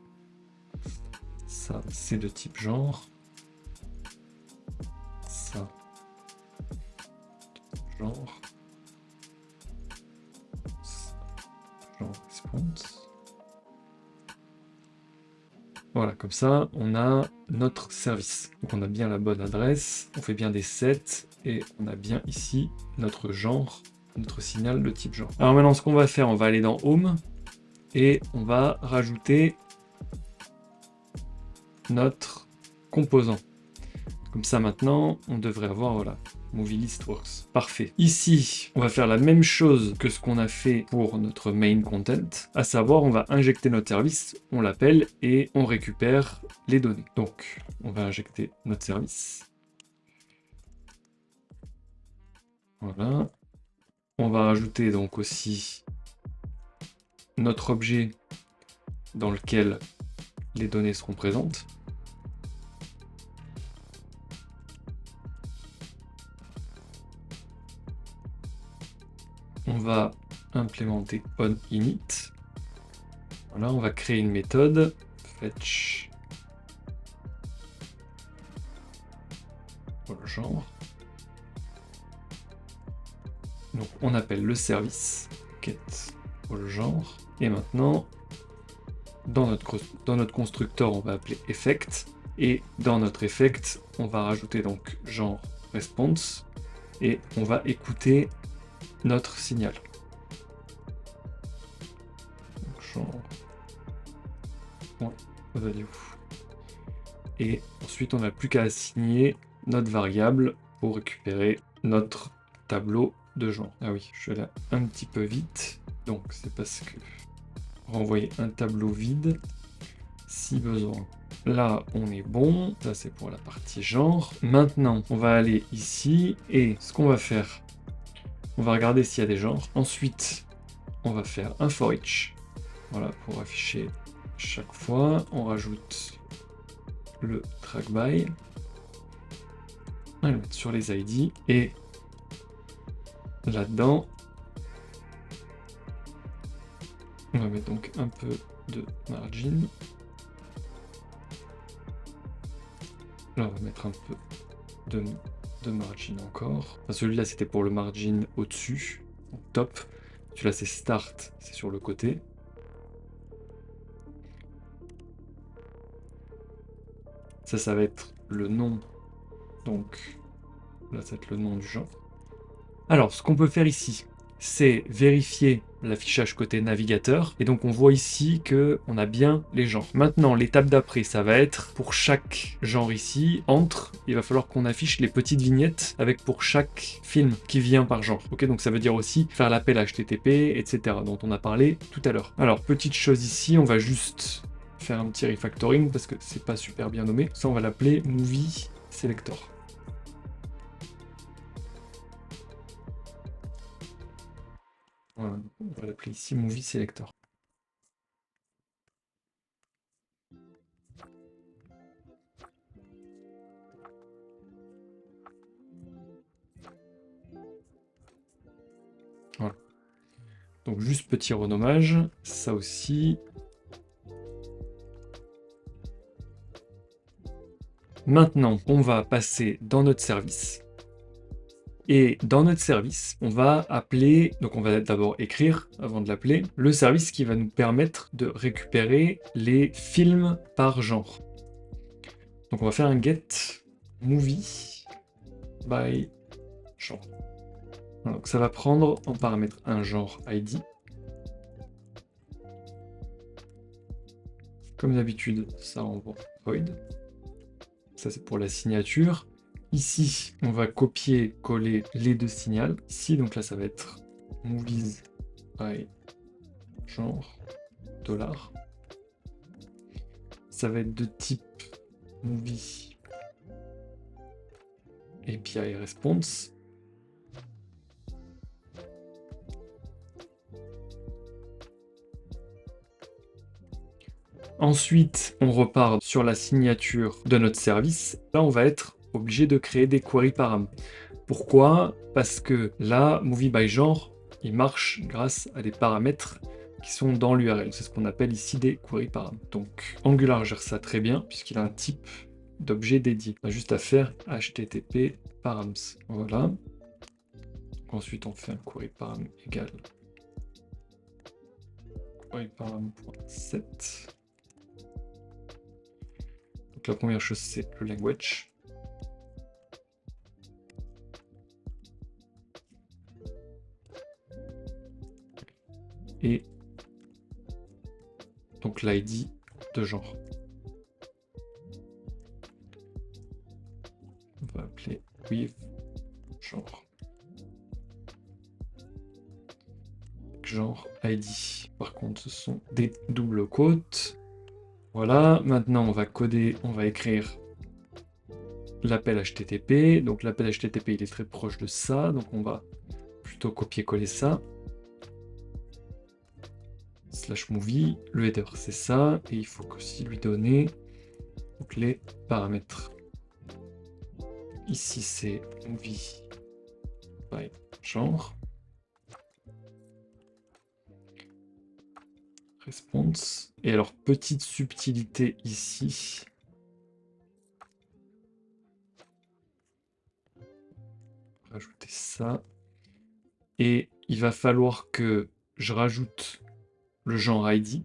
Ça, c'est de type genre. Ça, genre. Ça, Voilà, comme ça, on a notre service. Donc on a bien la bonne adresse, on fait bien des sets, et on a bien ici notre genre, notre signal de type genre. Alors maintenant, ce qu'on va faire, on va aller dans Home, et on va rajouter notre composant. Comme ça maintenant, on devrait avoir, voilà, Movie List Works. Parfait. Ici, on va faire la même chose que ce qu'on a fait pour notre main content, à savoir, on va injecter notre service, on l'appelle et on récupère les données. Donc, on va injecter notre service. Voilà. On va rajouter donc aussi notre objet dans lequel les données seront présentes. On va implémenter onInit. Voilà, on va créer une méthode fetch pour le genre. Donc on appelle le service get pour le genre. Et maintenant, dans notre constructeur, on va appeler effect. Et dans notre effect, on va rajouter donc genre response. Et on va écouter notre signal. Donc, genre value. Et ensuite, on n'a plus qu'à assigner notre variable pour récupérer notre tableau de genre. Ah oui, je suis allé un petit peu vite. Donc, c'est parce que renvoyer un tableau vide si besoin. Là, on est bon. Ça, c'est pour la partie genre. Maintenant, on va aller ici et ce qu'on va faire, on va regarder s'il y a des genres. Ensuite, on va faire un for each. Voilà, pour afficher chaque fois. On rajoute le track by. On va le mettre sur les ID. Et là-dedans, on va mettre donc un peu de margin. Là, on va mettre un peu de margin encore. Enfin, celui-là, c'était pour le margin au-dessus, top. Celui-là, c'est start, c'est sur le côté. Ça va être le nom. Donc, là, ça va être le nom du genre. Alors, ce qu'on peut faire ici, c'est vérifier l'affichage côté navigateur. Et donc, on voit ici que on a bien les genres. Maintenant, l'étape d'après, ça va être pour chaque genre ici, entre, il va falloir qu'on affiche les petites vignettes avec pour chaque film qui vient par genre. Ok, donc ça veut dire aussi faire l'appel HTTP, etc., dont on a parlé tout à l'heure. Alors, petite chose ici, on va juste faire un petit refactoring parce que c'est pas super bien nommé. Ça, on va l'appeler Movie Selector. Voilà, on va l'appeler ici Movie Selector. Voilà. Donc juste petit renommage, ça aussi. Maintenant, on va passer dans notre service. Et dans notre service, on va appeler, donc on va d'abord écrire, avant de l'appeler, le service qui va nous permettre de récupérer les films par genre. Donc on va faire un get movie by genre. Voilà, donc ça va prendre en paramètre un genre ID. Comme d'habitude, ça envoie void. Ça c'est pour la signature. Ici, on va copier-coller les deux signaux. Ici, donc là, ça va être movies by genre $. Ça va être de type movie API response. Ensuite, on repart sur la signature de notre service. Là, on va être obligé de créer des query param. Pourquoi? Parce que là, movie by genre, il marche grâce à des paramètres qui sont dans l'URL. C'est ce qu'on appelle ici des query param. Donc Angular gère ça très bien puisqu'il a un type d'objet dédié. On a juste à faire http params. Voilà. Donc, ensuite, on fait un query param égal query param.set. Donc la première chose, c'est le language. Et donc l'ID de genre. On va appeler with genre. Genre ID. Par contre, ce sont des doubles quotes. Voilà, maintenant on va coder, on va écrire l'appel HTTP. Donc l'appel HTTP, il est très proche de ça, donc on va plutôt copier-coller ça. Slash movie, le header c'est ça, et il faut aussi lui donner donc, les paramètres. Ici c'est movie by genre. Response. Et alors, petite subtilité ici. Rajouter ça. Et il va falloir que je rajoute le genre ID.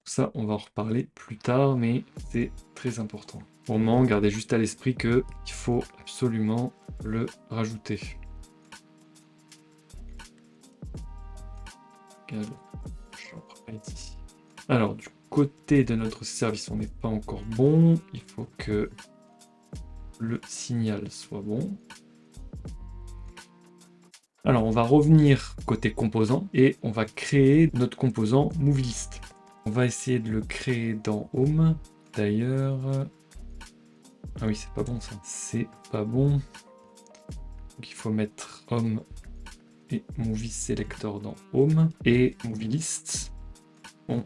Ça, on va en reparler plus tard, mais c'est très important. Pour le moment, gardez juste à l'esprit qu'il faut absolument le rajouter. Genre ID. Alors, du côté de notre service, on n'est pas encore bon. Il faut que le signal soit bon. Alors, on va revenir côté composant et on va créer notre composant MovieList. On va essayer de le créer dans Home. D'ailleurs... Ah oui, c'est pas bon ça. C'est pas bon. Donc il faut mettre Home et Movie Selector dans Home. Et MovieList, on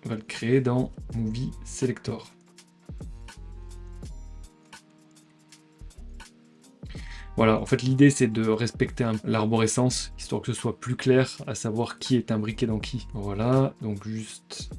va le créer dans Movie Selector. Voilà, en fait l'idée c'est de respecter l'arborescence, histoire que ce soit plus clair à savoir qui est imbriqué dans qui. Voilà, donc juste...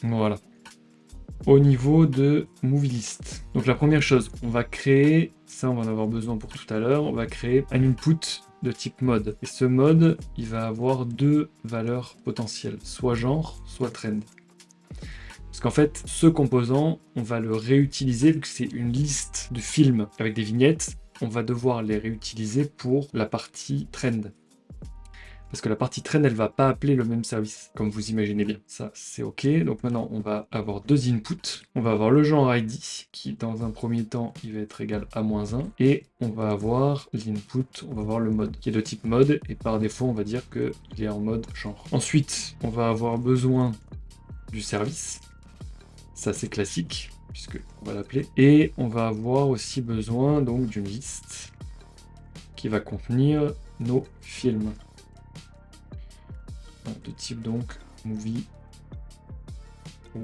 Voilà. Au niveau de MovieList. Donc la première chose, on va créer, ça on va en avoir besoin pour tout à l'heure, on va créer un input de type mode. Et ce mode, il va avoir deux valeurs potentielles, soit genre, soit trend. Parce qu'en fait, ce composant, on va le réutiliser, vu que c'est une liste de films avec des vignettes, on va devoir les réutiliser pour la partie trend. Parce que la partie trend, elle va pas appeler le même service, comme vous imaginez bien. Ça, c'est OK. Donc maintenant, on va avoir deux inputs. On va avoir le genre ID, qui dans un premier temps, il va être égal à -1. Et on va avoir l'input, on va avoir le mode, qui est de type mode. Et par défaut, on va dire qu'il est en mode genre. Ensuite, on va avoir besoin du service. Ça, c'est classique, puisque on va l'appeler. Et on va avoir aussi besoin donc d'une liste qui va contenir nos films. De type donc movie ou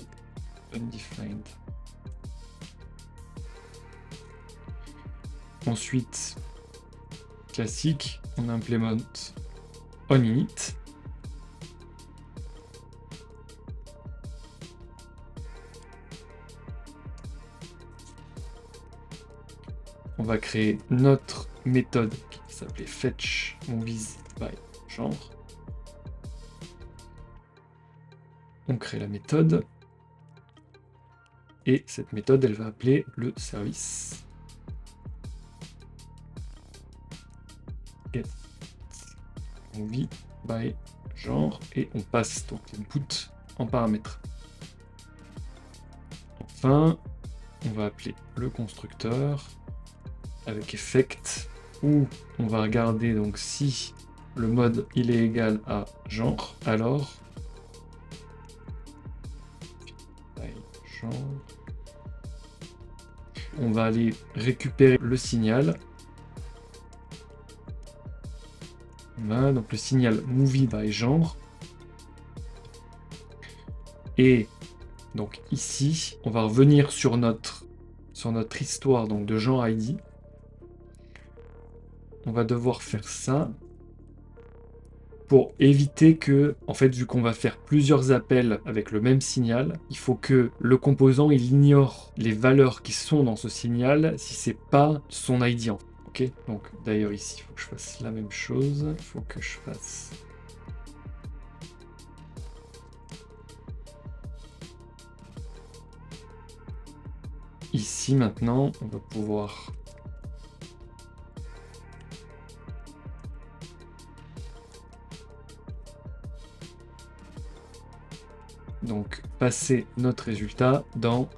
undefined. Ensuite, classique, on implémente onInit. On va créer notre méthode qui s'appelait fetch movies by genre. On crée la méthode et cette méthode elle va appeler le service get movie by genre et on passe donc l'input en paramètre. Enfin, on va appeler le constructeur avec effect où on va regarder donc si le mode il est égal à genre, alors on va aller récupérer le signal. Voilà, donc le signal movie by genre. Et donc ici, on va revenir sur notre histoire donc de genre ID. On va devoir faire ça pour éviter que, en fait, vu qu'on va faire plusieurs appels avec le même signal, il faut que le composant il ignore les valeurs qui sont dans ce signal si c'est pas son ID. Ok, donc d'ailleurs ici, il faut que je fasse la même chose. Il faut que je fasse ici maintenant, on va pouvoir donc passer notre résultat dans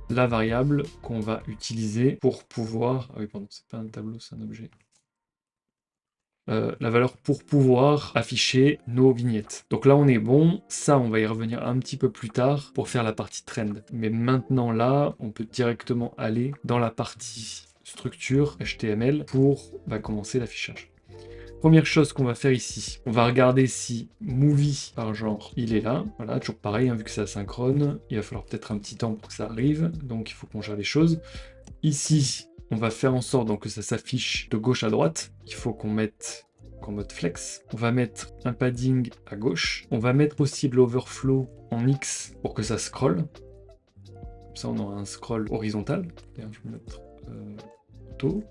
la variable qu'on va utiliser pour pouvoir... Ah oui, pardon, c'est pas un tableau, c'est un objet. La valeur pour pouvoir afficher nos vignettes. Donc là, on est bon. Ça, on va y revenir un petit peu plus tard pour faire la partie trend. Mais maintenant, là, on peut directement aller dans la partie structure HTML pour commencer l'affichage. Première chose qu'on va faire ici, on va regarder si movie par genre il est là. Voilà, toujours pareil, hein, vu que c'est asynchrone, il va falloir peut-être un petit temps pour que ça arrive, donc il faut qu'on gère les choses. Ici, on va faire en sorte donc, que ça s'affiche de gauche à droite. Il faut qu'on mette en mode flex. On va mettre un padding à gauche. On va mettre aussi l'overflow en X pour que ça scrolle. Comme ça, on aura un scroll horizontal. D'ailleurs, je vais mettre auto.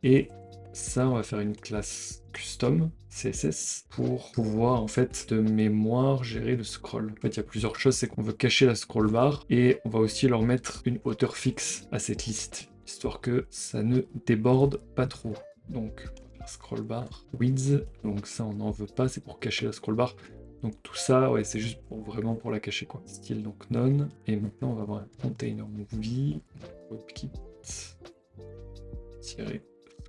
Et ça, on va faire une classe custom CSS pour pouvoir en fait de mémoire gérer le scroll. En fait, il y a plusieurs choses, c'est qu'on veut cacher la scroll bar et on va aussi leur mettre une hauteur fixe à cette liste, histoire que ça ne déborde pas trop. Donc, on va faire scroll bar width, donc ça on n'en veut pas, c'est pour cacher la scroll bar. Donc tout ça, ouais, c'est juste pour vraiment pour la cacher quoi. Style donc none. Et maintenant on va avoir un container movie, webkit tirer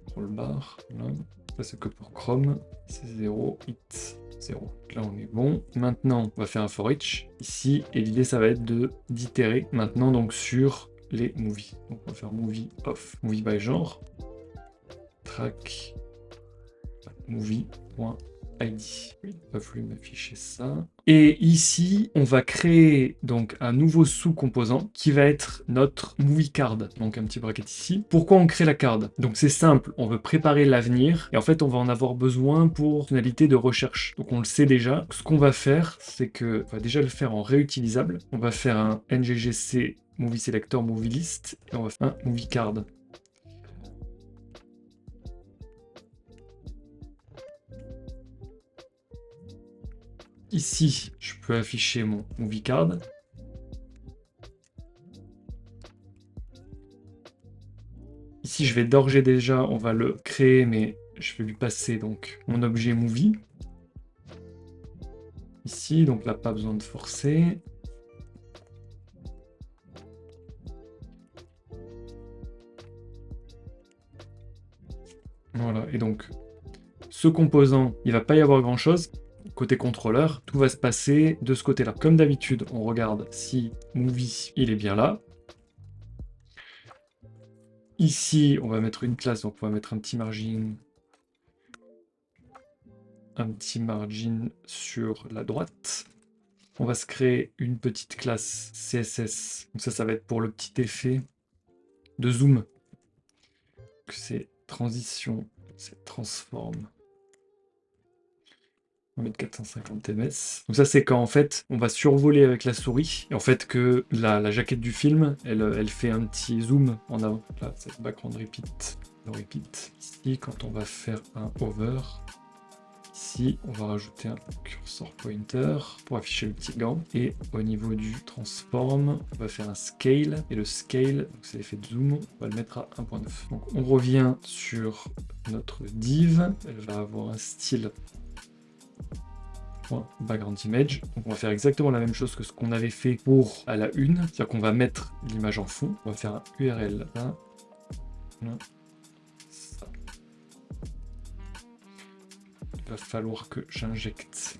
scroll bar, voilà. Ça c'est que pour Chrome, c'est 0, hit 0. Là on est bon. Maintenant on va faire un for each ici et l'idée ça va être d'itérer maintenant donc sur les movies. Donc on va faire movie off, movie by genre, track movie.id. Oui, il va falloir m'afficher ça. Et ici, on va créer donc un nouveau sous-composant qui va être notre movie card. Donc un petit bracket ici. Pourquoi on crée la card? Donc c'est simple, on veut préparer l'avenir et en fait on va en avoir besoin pour finalité de recherche. Donc on le sait déjà. Ce qu'on va faire, c'est que on va déjà le faire en réutilisable. On va faire un nggc movie selector movie list et on va faire un movie card. Ici, je peux afficher mon movie card. Ici, je vais d'ores et déjà, on va le créer, mais je vais lui passer donc mon objet movie. Ici, donc là, pas besoin de forcer. Voilà, et donc, ce composant, il va pas y avoir grand-chose. Côté contrôleur, tout va se passer de ce côté-là. Comme d'habitude, on regarde si movie, il est bien là. Ici, on va mettre une classe, donc on va mettre un petit margin sur la droite. On va se créer une petite classe CSS. Donc ça va être pour le petit effet de zoom. C'est transition, c'est transform. On va mettre 450 ms. Donc ça c'est quand en fait on va survoler avec la souris et en fait que la jaquette du film elle fait un petit zoom en avant. Là c'est background repeat. Le repeat. Ici quand on va faire un hover. Ici, on va rajouter un cursor pointer pour afficher le petit gant. Et au niveau du transform, on va faire un scale. Et le scale, c'est l'effet de zoom, on va le mettre à 1.9. Donc on revient sur notre div. Elle va avoir un style background image. Donc on va faire exactement la même chose que ce qu'on avait fait pour à la une. C'est-à-dire qu'on va mettre l'image en fond. On va faire un URL là. Il va falloir que j'injecte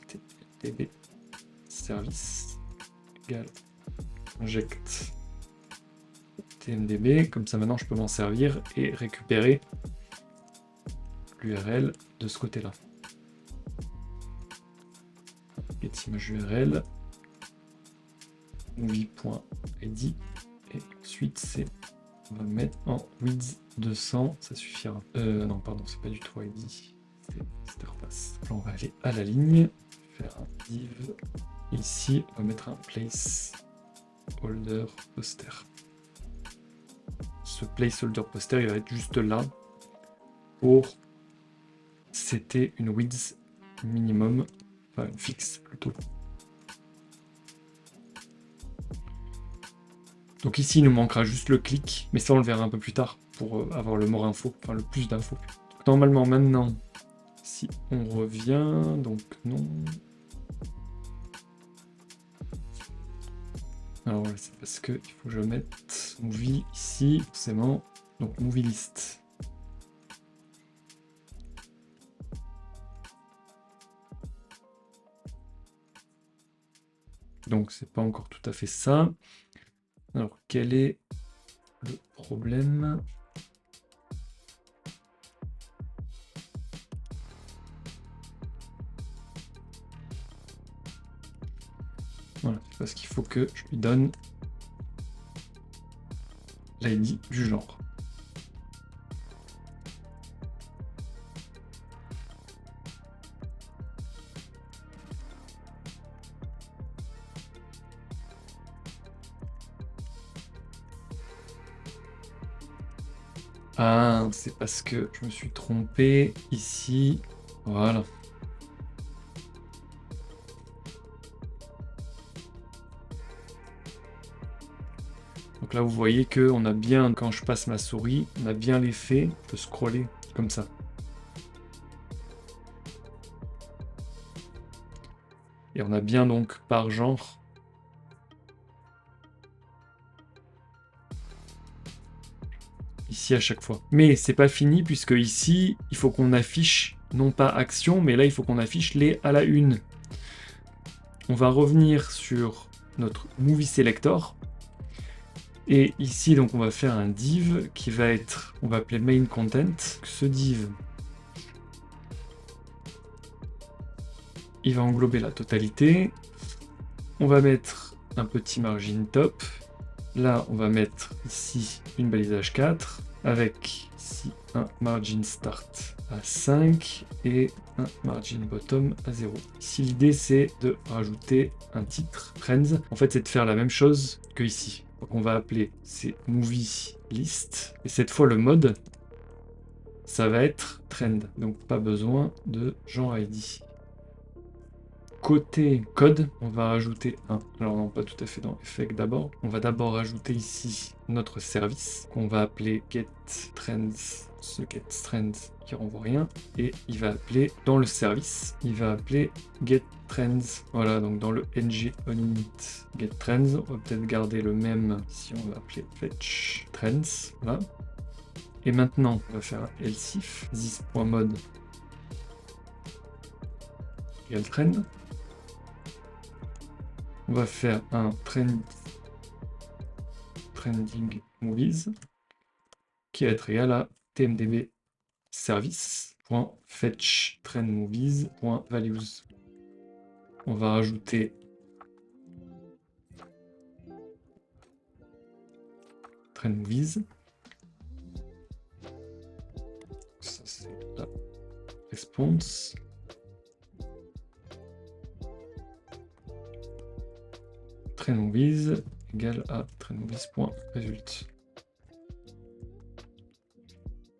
tdb service égale injecte tmdb, comme ça maintenant je peux m'en servir et récupérer l'URL de ce côté-là. Get image URL. movie.id et ensuite c'est on va mettre en width 200, ça suffira. Non pardon, c'est pas du tout ID, c'est Starpass. Là on va aller à la ligne, faire un div. Ici on va mettre un placeholder poster. Ce placeholder poster il va être juste là pour c'était une width minimum, enfin une fixe plutôt. Donc ici, il nous manquera juste le clic, mais ça, on le verra un peu plus tard pour avoir le more info, enfin le plus d'infos. Normalement, maintenant, si on revient, donc non. Alors voilà, c'est parce que il faut que je mette movie ici, forcément. Donc movie list. Donc c'est pas encore tout à fait ça. Alors quel est le problème? Voilà, c'est parce qu'il faut que je lui donne l'ID du genre. Ah, c'est parce que je me suis trompé ici. Voilà. Donc là, vous voyez que on a bien, quand je passe ma souris, on a bien l'effet de scroller comme ça. Et on a bien donc par genre. Ici à chaque fois. Mais c'est pas fini puisque ici, il faut qu'on affiche non pas action, mais là, il faut qu'on affiche les à la une. On va revenir sur notre movie selector. Et ici, donc, on va faire un div qui va être, on va appeler main content. Ce div, il va englober la totalité. On va mettre un petit margin top. Là, on va mettre ici une balise H4 avec ici un margin start à 5 et un margin bottom à 0. Ici, l'idée, c'est de rajouter un titre trends. En fait, c'est de faire la même chose que ici. Donc, on va appeler ces movie list. Et cette fois, le mode, ça va être trend. Donc, pas besoin de genre ID. Côté code, on va rajouter un. Alors non, pas tout à fait dans effect d'abord. On va d'abord rajouter ici notre service qu'on va appeler getTrends. Ce getTrends qui renvoie rien. Et il va appeler dans le service, il va appeler getTrends. Voilà, donc dans le ng onInit getTrends, on va peut-être garder le même si on va appeler fetchTrends. Voilà. Et maintenant, on va faire un elsif this.mode égale trend. On va faire un trending movies qui va être égal à tmdb service.fetch trendmovies.values. On va rajouter trendmovies. Ça c'est la response. Trendmovies égale à trendmovies.result.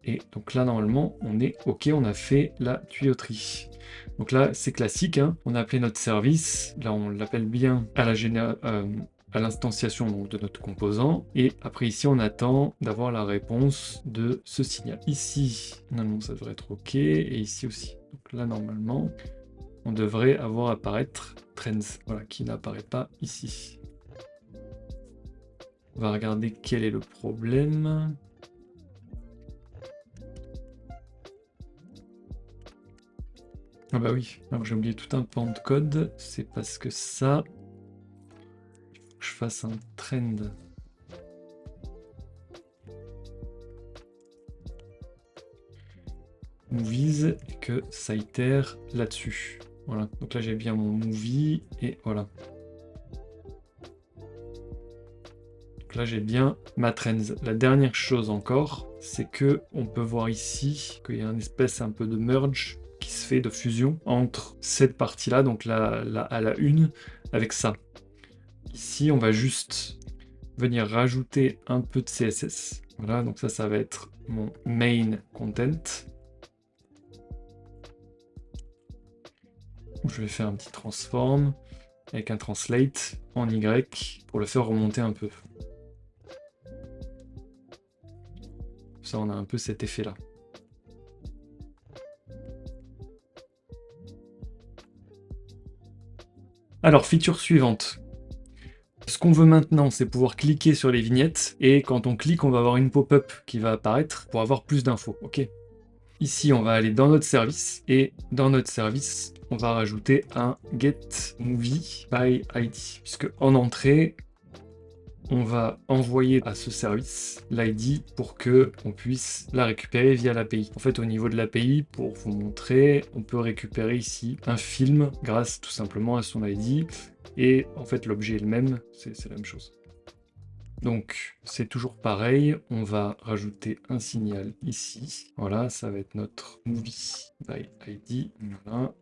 Et donc là, normalement, on est OK, on a fait la tuyauterie. Donc là, c'est classique, hein. On a appelé notre service. Là, on l'appelle bien à l'instanciation de notre composant. Et après, ici, on attend d'avoir la réponse de ce signal. Ici, normalement, ça devrait être OK. Et ici aussi. Donc là, normalement, on devrait avoir apparaître trends, voilà, qui n'apparaît pas ici. On va regarder quel est le problème. Ah bah oui, alors j'ai oublié tout un pan de code, c'est parce que ça, il faut que je fasse un trend. Movies et que ça itère là-dessus. Voilà, donc là j'ai bien mon movie et voilà. là, j'ai bien ma trends. La dernière chose encore, c'est que on peut voir ici qu'il y a une espèce un peu de merge qui se fait, de fusion entre cette partie-là, donc à la une, avec ça. Ici, on va juste venir rajouter un peu de CSS. Voilà, donc ça va être mon main content. Je vais faire un petit transform avec un translate en Y pour le faire remonter un peu. Ça, on a un peu cet effet-là. Alors, feature suivante. Ce qu'on veut maintenant, c'est pouvoir cliquer sur les vignettes, et quand on clique, on va avoir une pop-up qui va apparaître pour avoir plus d'infos. Ok. Ici, on va aller dans notre service, et dans notre service, on va rajouter un get movie by ID, puisque en entrée, on va envoyer à ce service l'ID pour que on puisse la récupérer via l'API. En fait, au niveau de l'API, pour vous montrer, on peut récupérer ici un film grâce tout simplement à son ID, et en fait, l'objet est le même, c'est la même chose. Donc, c'est toujours pareil, on va rajouter un signal ici. Voilà, ça va être notre movie by ID. Voilà.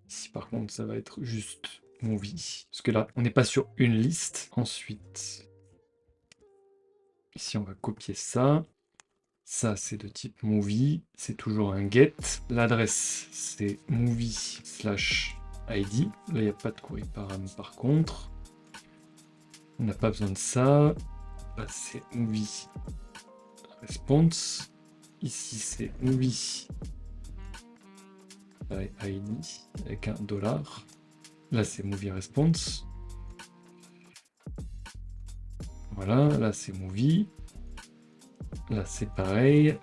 Ici, par contre, ça va être juste movie. Parce que là, on n'est pas sur une liste. Ensuite, ici, on va copier ça. Ça, c'est de type movie. C'est toujours un get. L'adresse, c'est movie/ID. Là, il n'y a pas de query param par contre. On n'a pas besoin de ça. Là, c'est movie response. Ici, c'est movie by ID avec un $. Là, c'est movie response. Voilà, là, c'est movie. Là, c'est pareil.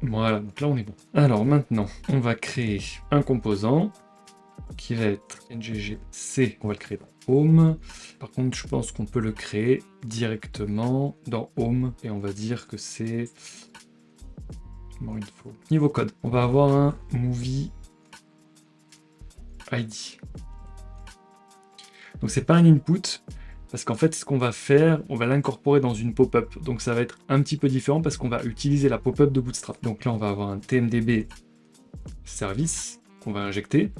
Voilà, donc là, on est bon. Alors maintenant, on va créer un composant qui va être ngc. On va le créer dans Home. Par contre, je pense qu'on peut le créer directement dans Home. Et on va dire que c'est... Niveau code. On va avoir un movie ID. Donc c'est pas un input, parce qu'en fait ce qu'on va faire, on va l'incorporer dans une pop-up. Donc ça va être un petit peu différent parce qu'on va utiliser la pop-up de Bootstrap. Donc là on va avoir un tmdb service qu'on va injecter.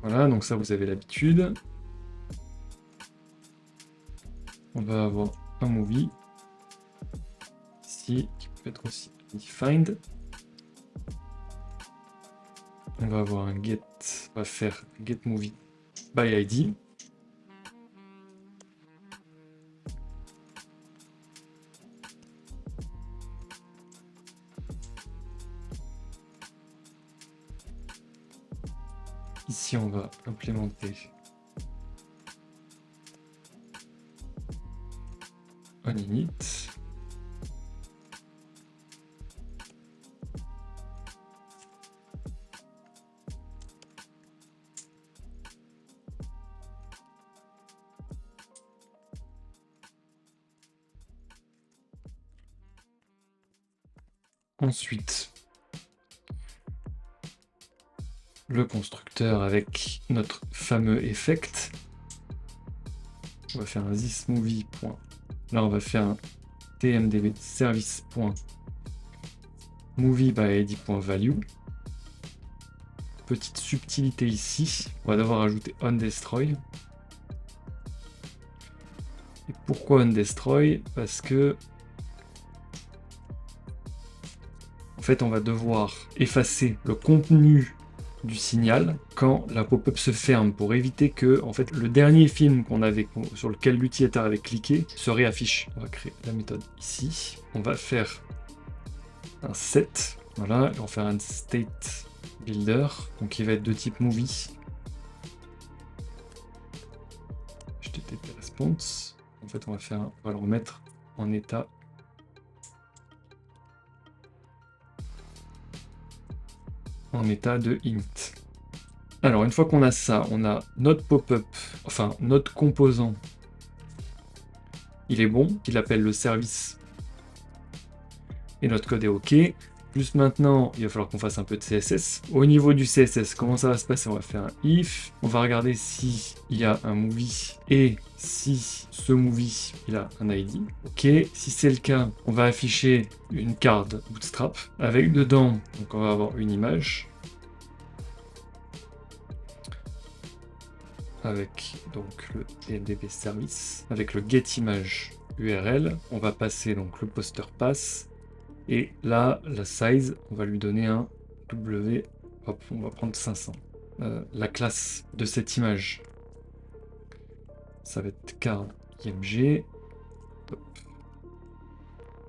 Voilà, donc ça vous avez l'habitude. On va avoir un movie ici qui peut être aussi defined. On va avoir un get, on va faire get movie by ID. Ici, on va implémenter un init. Ensuite, le constructeur avec notre fameux effect. On va faire un thisMovie. Là, on va faire un tmdb service.movie by id.value. Petite subtilité ici, on va devoir ajouter onDestroy. Et pourquoi onDestroy? Parce que en fait, on va devoir effacer le contenu du signal quand la pop-up se ferme pour éviter que en fait, le dernier film sur lequel l'utilisateur avait cliqué se réaffiche. On va créer la méthode ici. On va faire un set. Voilà, on va faire un state builder, donc il va être de type movie. HTTP response. En fait, on va le remettre en état de int. Alors, une fois qu'on a ça, on a notre pop-up, enfin notre composant. Il est bon, il appelle le service et notre code est OK. Juste maintenant, il va falloir qu'on fasse un peu de CSS. Au niveau du CSS, comment ça va se passer? On va faire un if, on va regarder si il y a un movie et si ce movie il a un ID. Ok, si c'est le cas, on va afficher une carte Bootstrap avec dedans, donc on va avoir une image avec donc le TMDB service, avec le getImage URL. On va passer donc le poster pass. Et là, la size, on va lui donner un W, hop, on va prendre 500. La classe de cette image, ça va être card IMG. Hop.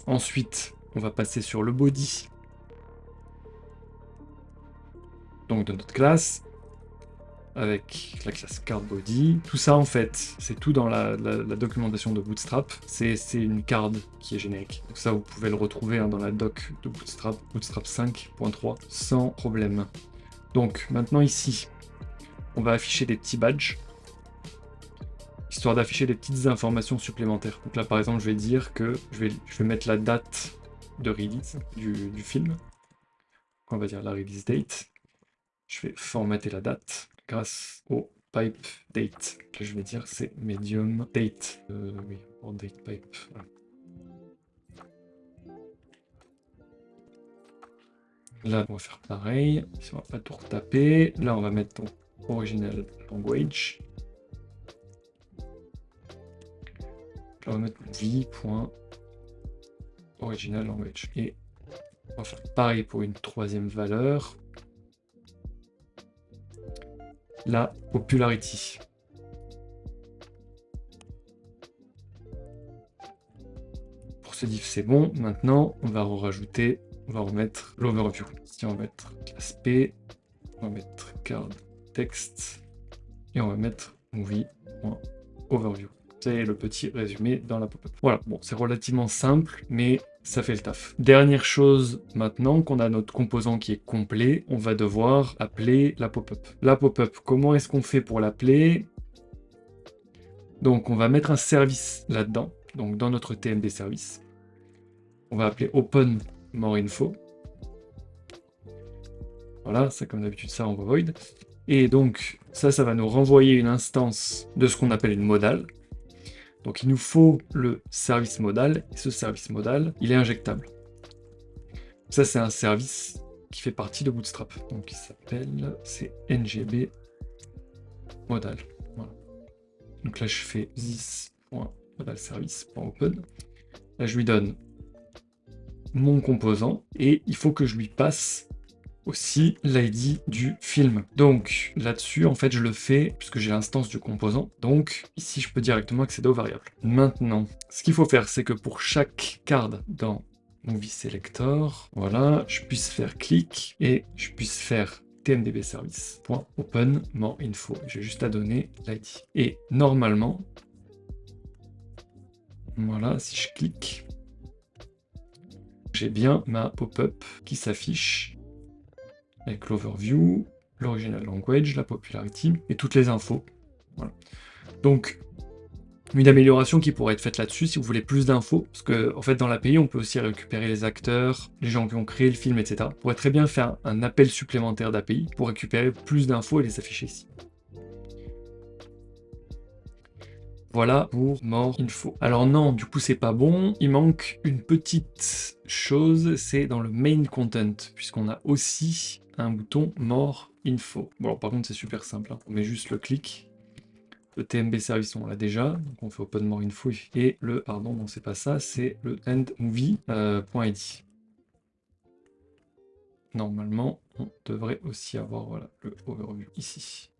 Ensuite, on va passer sur le body. Donc de notre classe, avec la classe card body. Tout ça, en fait, c'est tout dans la documentation de Bootstrap. C'est une card qui est générique. Donc ça, vous pouvez le retrouver dans la doc de Bootstrap, Bootstrap 5.3, sans problème. Donc maintenant ici, on va afficher des petits badges, histoire d'afficher des petites informations supplémentaires. Donc là, par exemple, je vais dire que je vais mettre la date de release du film. On va dire la release date. Je vais formater la date grâce au pipe date. Là, je vais dire c'est medium date. Oui, or date pipe. Voilà. Là, on va faire pareil. Ici, on va pas tout retaper. Là, on va mettre ton original language. Là, on va mettre v.original language. Et on va faire pareil pour une troisième valeur. La popularity. Pour ce div, c'est bon. Maintenant, on va rajouter, on va remettre l'overview. Si on va mettre classe P, on va mettre card text et on va mettre movie.overview. C'est le petit résumé dans la pop-up. Voilà, bon, c'est relativement simple, mais ça fait le taf. Dernière chose, maintenant qu'on a notre composant qui est complet, on va devoir appeler la pop-up. La pop-up, comment est-ce qu'on fait pour l'appeler? Donc, on va mettre un service là-dedans, donc dans notre TMD service. On va appeler open more info. Voilà, ça comme d'habitude, ça on va void. Et donc, ça va nous renvoyer une instance de ce qu'on appelle une modale. Donc il nous faut le service modal, et ce service modal, il est injectable. Ça, c'est un service qui fait partie de Bootstrap. Donc il s'appelle, c'est ngb modal. Voilà. Donc là, je fais this.modalService.open. Là, je lui donne mon composant, et il faut que je lui passe aussi l'ID du film. Donc là-dessus, en fait, je le fais puisque j'ai l'instance du composant. Donc ici, je peux directement accéder aux variables. Maintenant, ce qu'il faut faire, c'est que pour chaque card dans Movie Selector, voilà, je puisse faire clic et je puisse faire tmdbservice.open more info. J'ai juste à donner l'ID. Et normalement, voilà, si je clique, j'ai bien ma pop-up qui s'affiche avec l'overview, l'original language, la popularity et toutes les infos. Voilà. Donc, une amélioration qui pourrait être faite là-dessus si vous voulez plus d'infos, parce que en fait dans l'API on peut aussi récupérer les acteurs, les gens qui ont créé le film, etc. On pourrait très bien faire un appel supplémentaire d'API pour récupérer plus d'infos et les afficher ici. Voilà pour more info. Alors non, du coup c'est pas bon, il manque une petite chose, c'est dans le main content, puisqu'on a aussi un bouton more info. Bon alors, par contre c'est super simple, hein. On met juste le clic, le TMB service on l'a déjà, donc on fait open more info, et le, pardon non c'est pas ça, c'est le endmovie.id. Normalement on devrait aussi avoir voilà, le overview ici.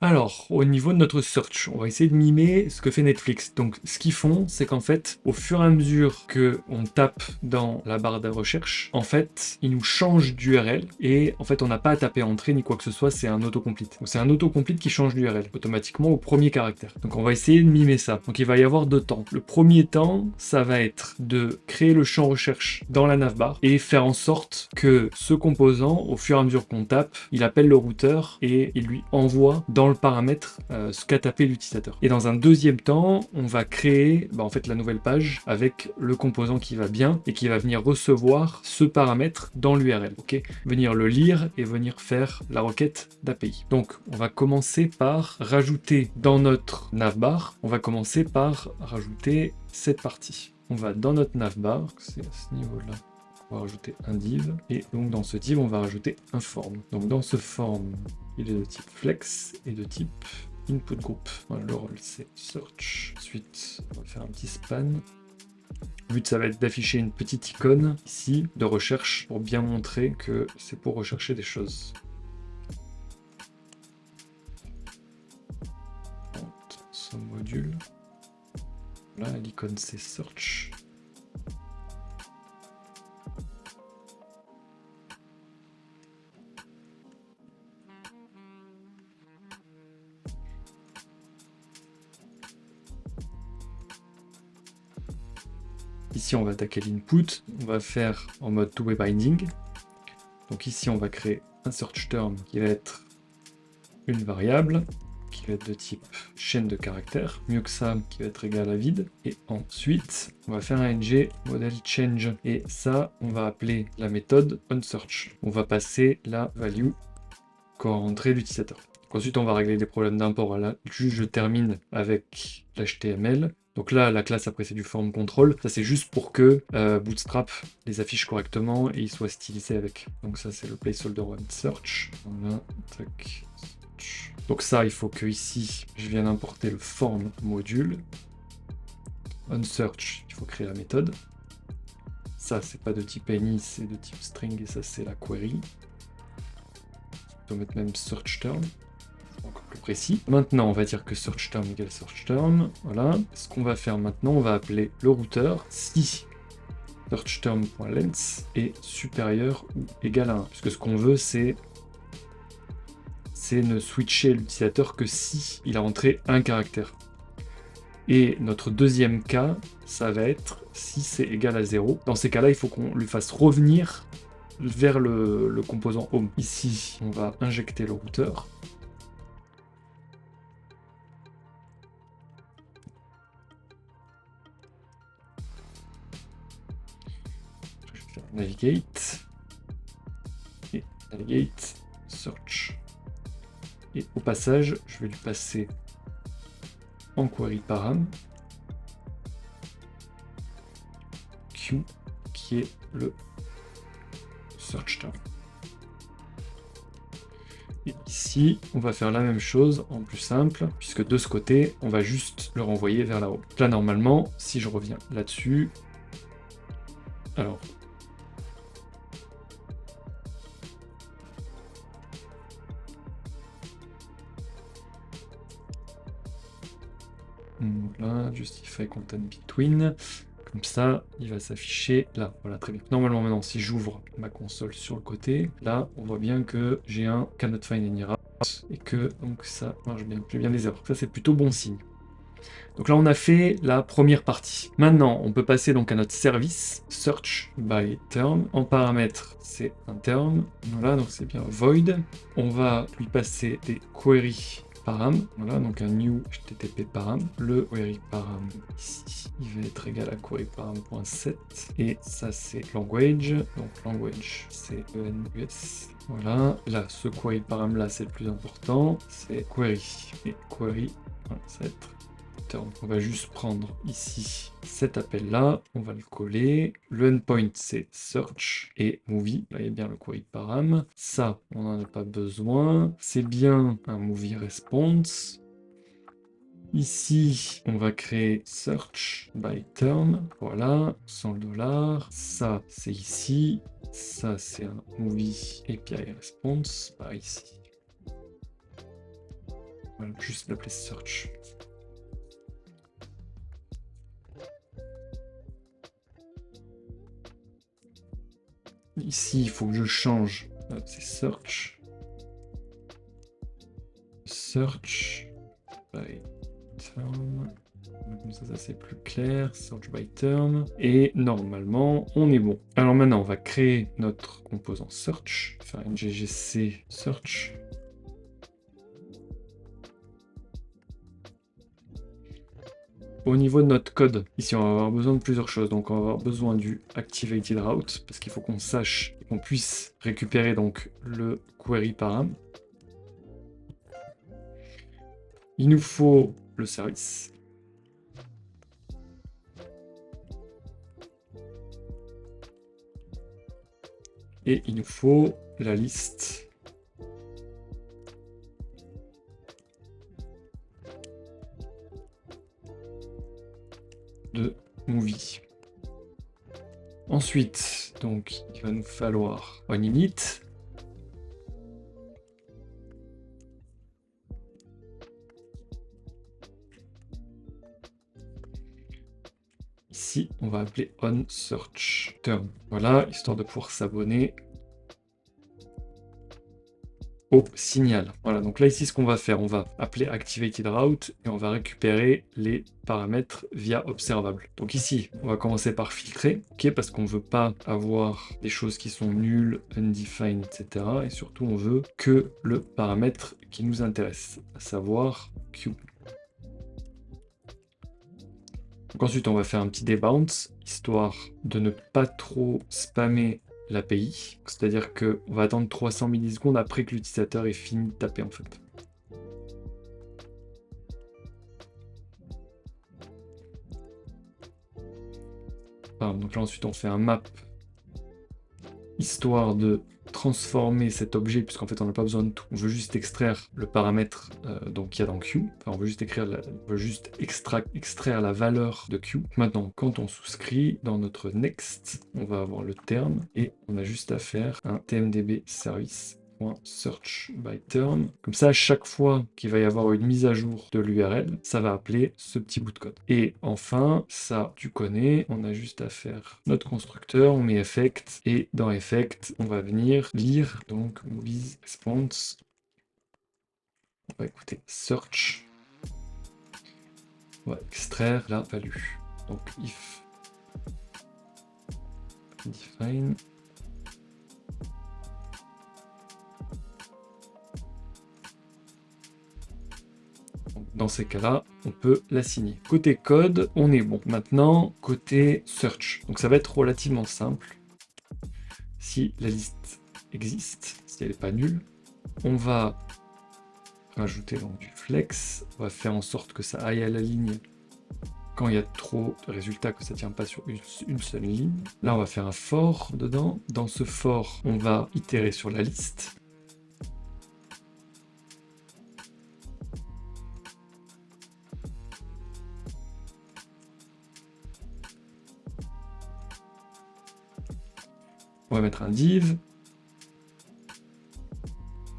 Alors, au niveau de notre search, on va essayer de mimer ce que fait Netflix. Donc, ce qu'ils font, c'est qu'en fait, au fur et à mesure qu'on tape dans la barre de recherche, en fait, ils nous changent d'URL et en fait, on n'a pas à taper entrée ni quoi que ce soit, c'est un autocomplete. Donc, c'est un autocomplete qui change d'URL automatiquement au premier caractère. Donc, on va essayer de mimer ça. Donc, il va y avoir 2 temps. Le premier temps, ça va être de créer le champ recherche dans la navbar et faire en sorte que ce composant, au fur et à mesure qu'on tape, il appelle le routeur et il lui envoie dans le paramètre ce qu'a tapé l'utilisateur. Et dans un deuxième temps, on va créer en fait la nouvelle page avec le composant qui va bien et qui va venir recevoir ce paramètre dans l'URL, ok? Venir le lire et venir faire la requête d'API. Donc on va commencer par rajouter dans notre navbar, on va commencer par rajouter cette partie. On va dans notre navbar, c'est à ce niveau-là. On va rajouter un div, et donc dans ce div, on va rajouter un form. Donc dans ce form, il est de type flex et de type input group. Voilà, le rôle c'est search. Ensuite, on va faire un petit span. Le but, ça va être d'afficher une petite icône ici de recherche pour bien montrer que c'est pour rechercher des choses. Son module. Là, l'icône c'est search. Ici, on va attaquer l'input. On va faire en mode two-way binding. Donc ici, on va créer un search term qui va être une variable, qui va être de type chaîne de caractères. Mieux que ça, qui va être égal à vide. Et ensuite, on va faire un ng model change. Et ça, on va appeler la méthode onSearch. On va passer la value qu'aura rentrée l'utilisateur. Ensuite, on va régler des problèmes d'import. Là, juste je termine avec l'HTML. Donc là, la classe après c'est du form control. Ça c'est juste pour que Bootstrap les affiche correctement et ils soient stylisés avec. Donc ça c'est le placeholder one search. Voilà, tac, search. Donc ça, il faut que ici, je vienne importer le form module. On search, il faut créer la méthode. Ça c'est pas de type any, c'est de type string et ça c'est la query. On peut mettre même search term. Encore plus précis. Maintenant, on va dire que search term égale search term. Voilà. Ce qu'on va faire maintenant, on va appeler le routeur si search term.length est supérieur ou égal à 1. Puisque ce qu'on veut, c'est ne switcher l'utilisateur que si il a rentré un caractère. Et notre deuxième cas, ça va être si c'est égal à 0. Dans ces cas-là, il faut qu'on lui fasse revenir vers le composant home. Ici, on va injecter le routeur. Navigate et navigate search, et au passage je vais lui passer en query param q qui est le search term. Et ici on va faire la même chose en plus simple, puisque de ce côté on va juste le renvoyer vers là-haut. Là normalement, si je reviens là-dessus, alors là, justify content between, comme ça il va s'afficher là, voilà, très bien. Normalement maintenant si j'ouvre ma console sur le côté, là on voit bien que j'ai un cannot find any route et que donc ça marche bien, j'ai bien des erreurs, ça c'est plutôt bon signe. Donc là on a fait la première partie. Maintenant on peut passer donc à notre service search by term. En paramètre c'est un term, voilà, donc c'est bien void. On va lui passer des queries param, voilà, donc un new http param. Le query param ici, il va être égal à query param.set, et ça c'est language, donc language c'est enus. Voilà, là ce query param là c'est le plus important, c'est query, et query, voilà, ça va être term. On va juste prendre ici cet appel là, on va le coller. Le endpoint c'est search et movie, là il y a bien le query param. Ça on n'en a pas besoin, c'est bien un movie response. Ici on va créer search by term, voilà, $100. Ça c'est ici, ça c'est un movie API response par ici. On va juste l'appeler search. Ici, il faut que je change, c'est search. Search by term. Comme ça c'est plus clair. Search by term. Et normalement, on est bon. Alors maintenant, on va créer notre composant search. Faire une ggc search. Au niveau de notre code, ici, on va avoir besoin de plusieurs choses. Donc, on va avoir besoin du activated route, parce qu'il faut qu'on sache et qu'on puisse récupérer donc le query param. Il nous faut le service. Et il nous faut la liste de movie. Ensuite, donc, il va nous falloir un init. Ici, on va appeler onSearchTerm. Voilà, histoire de pouvoir s'abonner au signal. Voilà, donc là ici ce qu'on va faire, on va appeler activated route et on va récupérer les paramètres via observable. Donc ici, on va commencer par filtrer, ok, parce qu'on veut pas avoir des choses qui sont nulles, undefined, etc. Et surtout, on veut que le paramètre qui nous intéresse, à savoir Q. Donc ensuite, on va faire un petit debounce, histoire de ne pas trop spammer l'API, c'est-à-dire qu'on va attendre 300 millisecondes après que l'utilisateur ait fini de taper en fait. Enfin, donc là ensuite on fait un map, histoire de transformer cet objet, puisqu'en fait on n'a pas besoin de tout, on veut juste extraire le paramètre donc qu'il y a dans Q, enfin on veut juste, extraire la valeur de Q. Maintenant quand on souscrit dans notre next, on va avoir le terme et on a juste à faire un tmdb service search by term. Comme ça, à chaque fois qu'il va y avoir une mise à jour de l'URL, ça va appeler ce petit bout de code. Et enfin, ça, tu connais, on a juste à faire notre constructeur, on met effect, et dans effect, on va venir lire, donc movies response. On va écouter search. On va extraire la value. Donc if define. Dans ces cas-là, on peut l'assigner. Côté code, on est bon. Maintenant, côté search. Donc ça va être relativement simple. Si la liste existe, si elle n'est pas nulle, on va rajouter donc du flex. On va faire en sorte que ça aille à la ligne quand il y a trop de résultats, que ça ne tient pas sur une seule ligne. Là, on va faire un for dedans. Dans ce for, on va itérer sur la liste. On va mettre un div.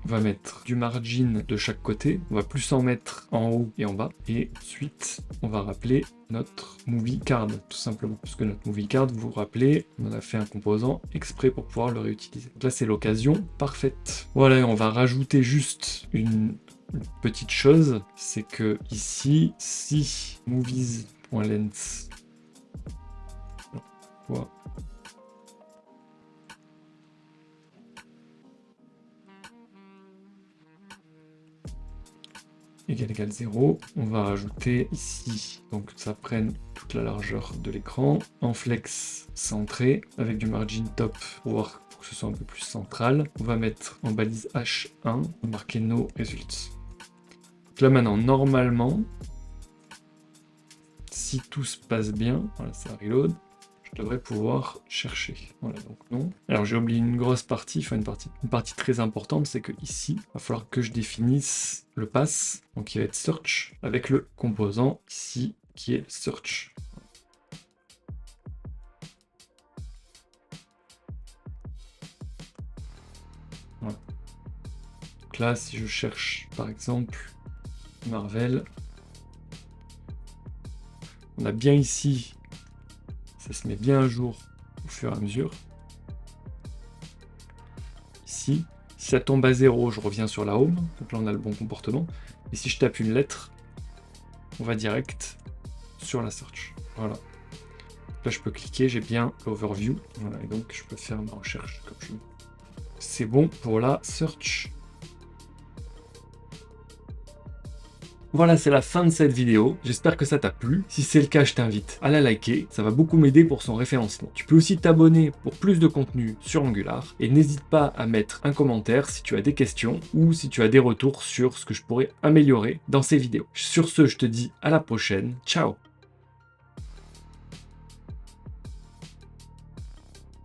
On va mettre du margin de chaque côté. On va plus en mettre en haut et en bas. Et ensuite, on va rappeler notre movie card, tout simplement. Parce que notre movie card, vous vous rappelez, on en a fait un composant exprès pour pouvoir le réutiliser. Donc là, c'est l'occasion parfaite. Voilà, on va rajouter juste une petite chose. C'est que ici, si movies.length égale 0, on va rajouter ici, donc ça prenne toute la largeur de l'écran, en flex centré, avec du margin top pour que ce soit un peu plus central. On va mettre en balise H1, marquer no results. Donc là maintenant, normalement, si tout se passe bien, voilà, ça reload, je devrais pouvoir chercher. Voilà, donc non. Alors j'ai oublié une grosse partie, enfin une partie très importante, c'est que ici, il va falloir que je définisse le pass, donc qui va être search, avec le composant ici qui est search. Voilà. Donc là, si je cherche par exemple Marvel, on a bien ici, ça se met bien à jour au fur et à mesure. Ici, si ça tombe à 0, je reviens sur la home, donc là on a le bon comportement. Et si je tape une lettre, on va direct sur la search. Voilà. Là je peux cliquer, j'ai bien l'overview, voilà, et donc je peux faire ma recherche comme je veux. C'est bon pour la search. Voilà, c'est la fin de cette vidéo. J'espère que ça t'a plu. Si c'est le cas, je t'invite à la liker. Ça va beaucoup m'aider pour son référencement. Tu peux aussi t'abonner pour plus de contenu sur Angular. Et n'hésite pas à mettre un commentaire si tu as des questions ou si tu as des retours sur ce que je pourrais améliorer dans ces vidéos. Sur ce, je te dis à la prochaine. Ciao!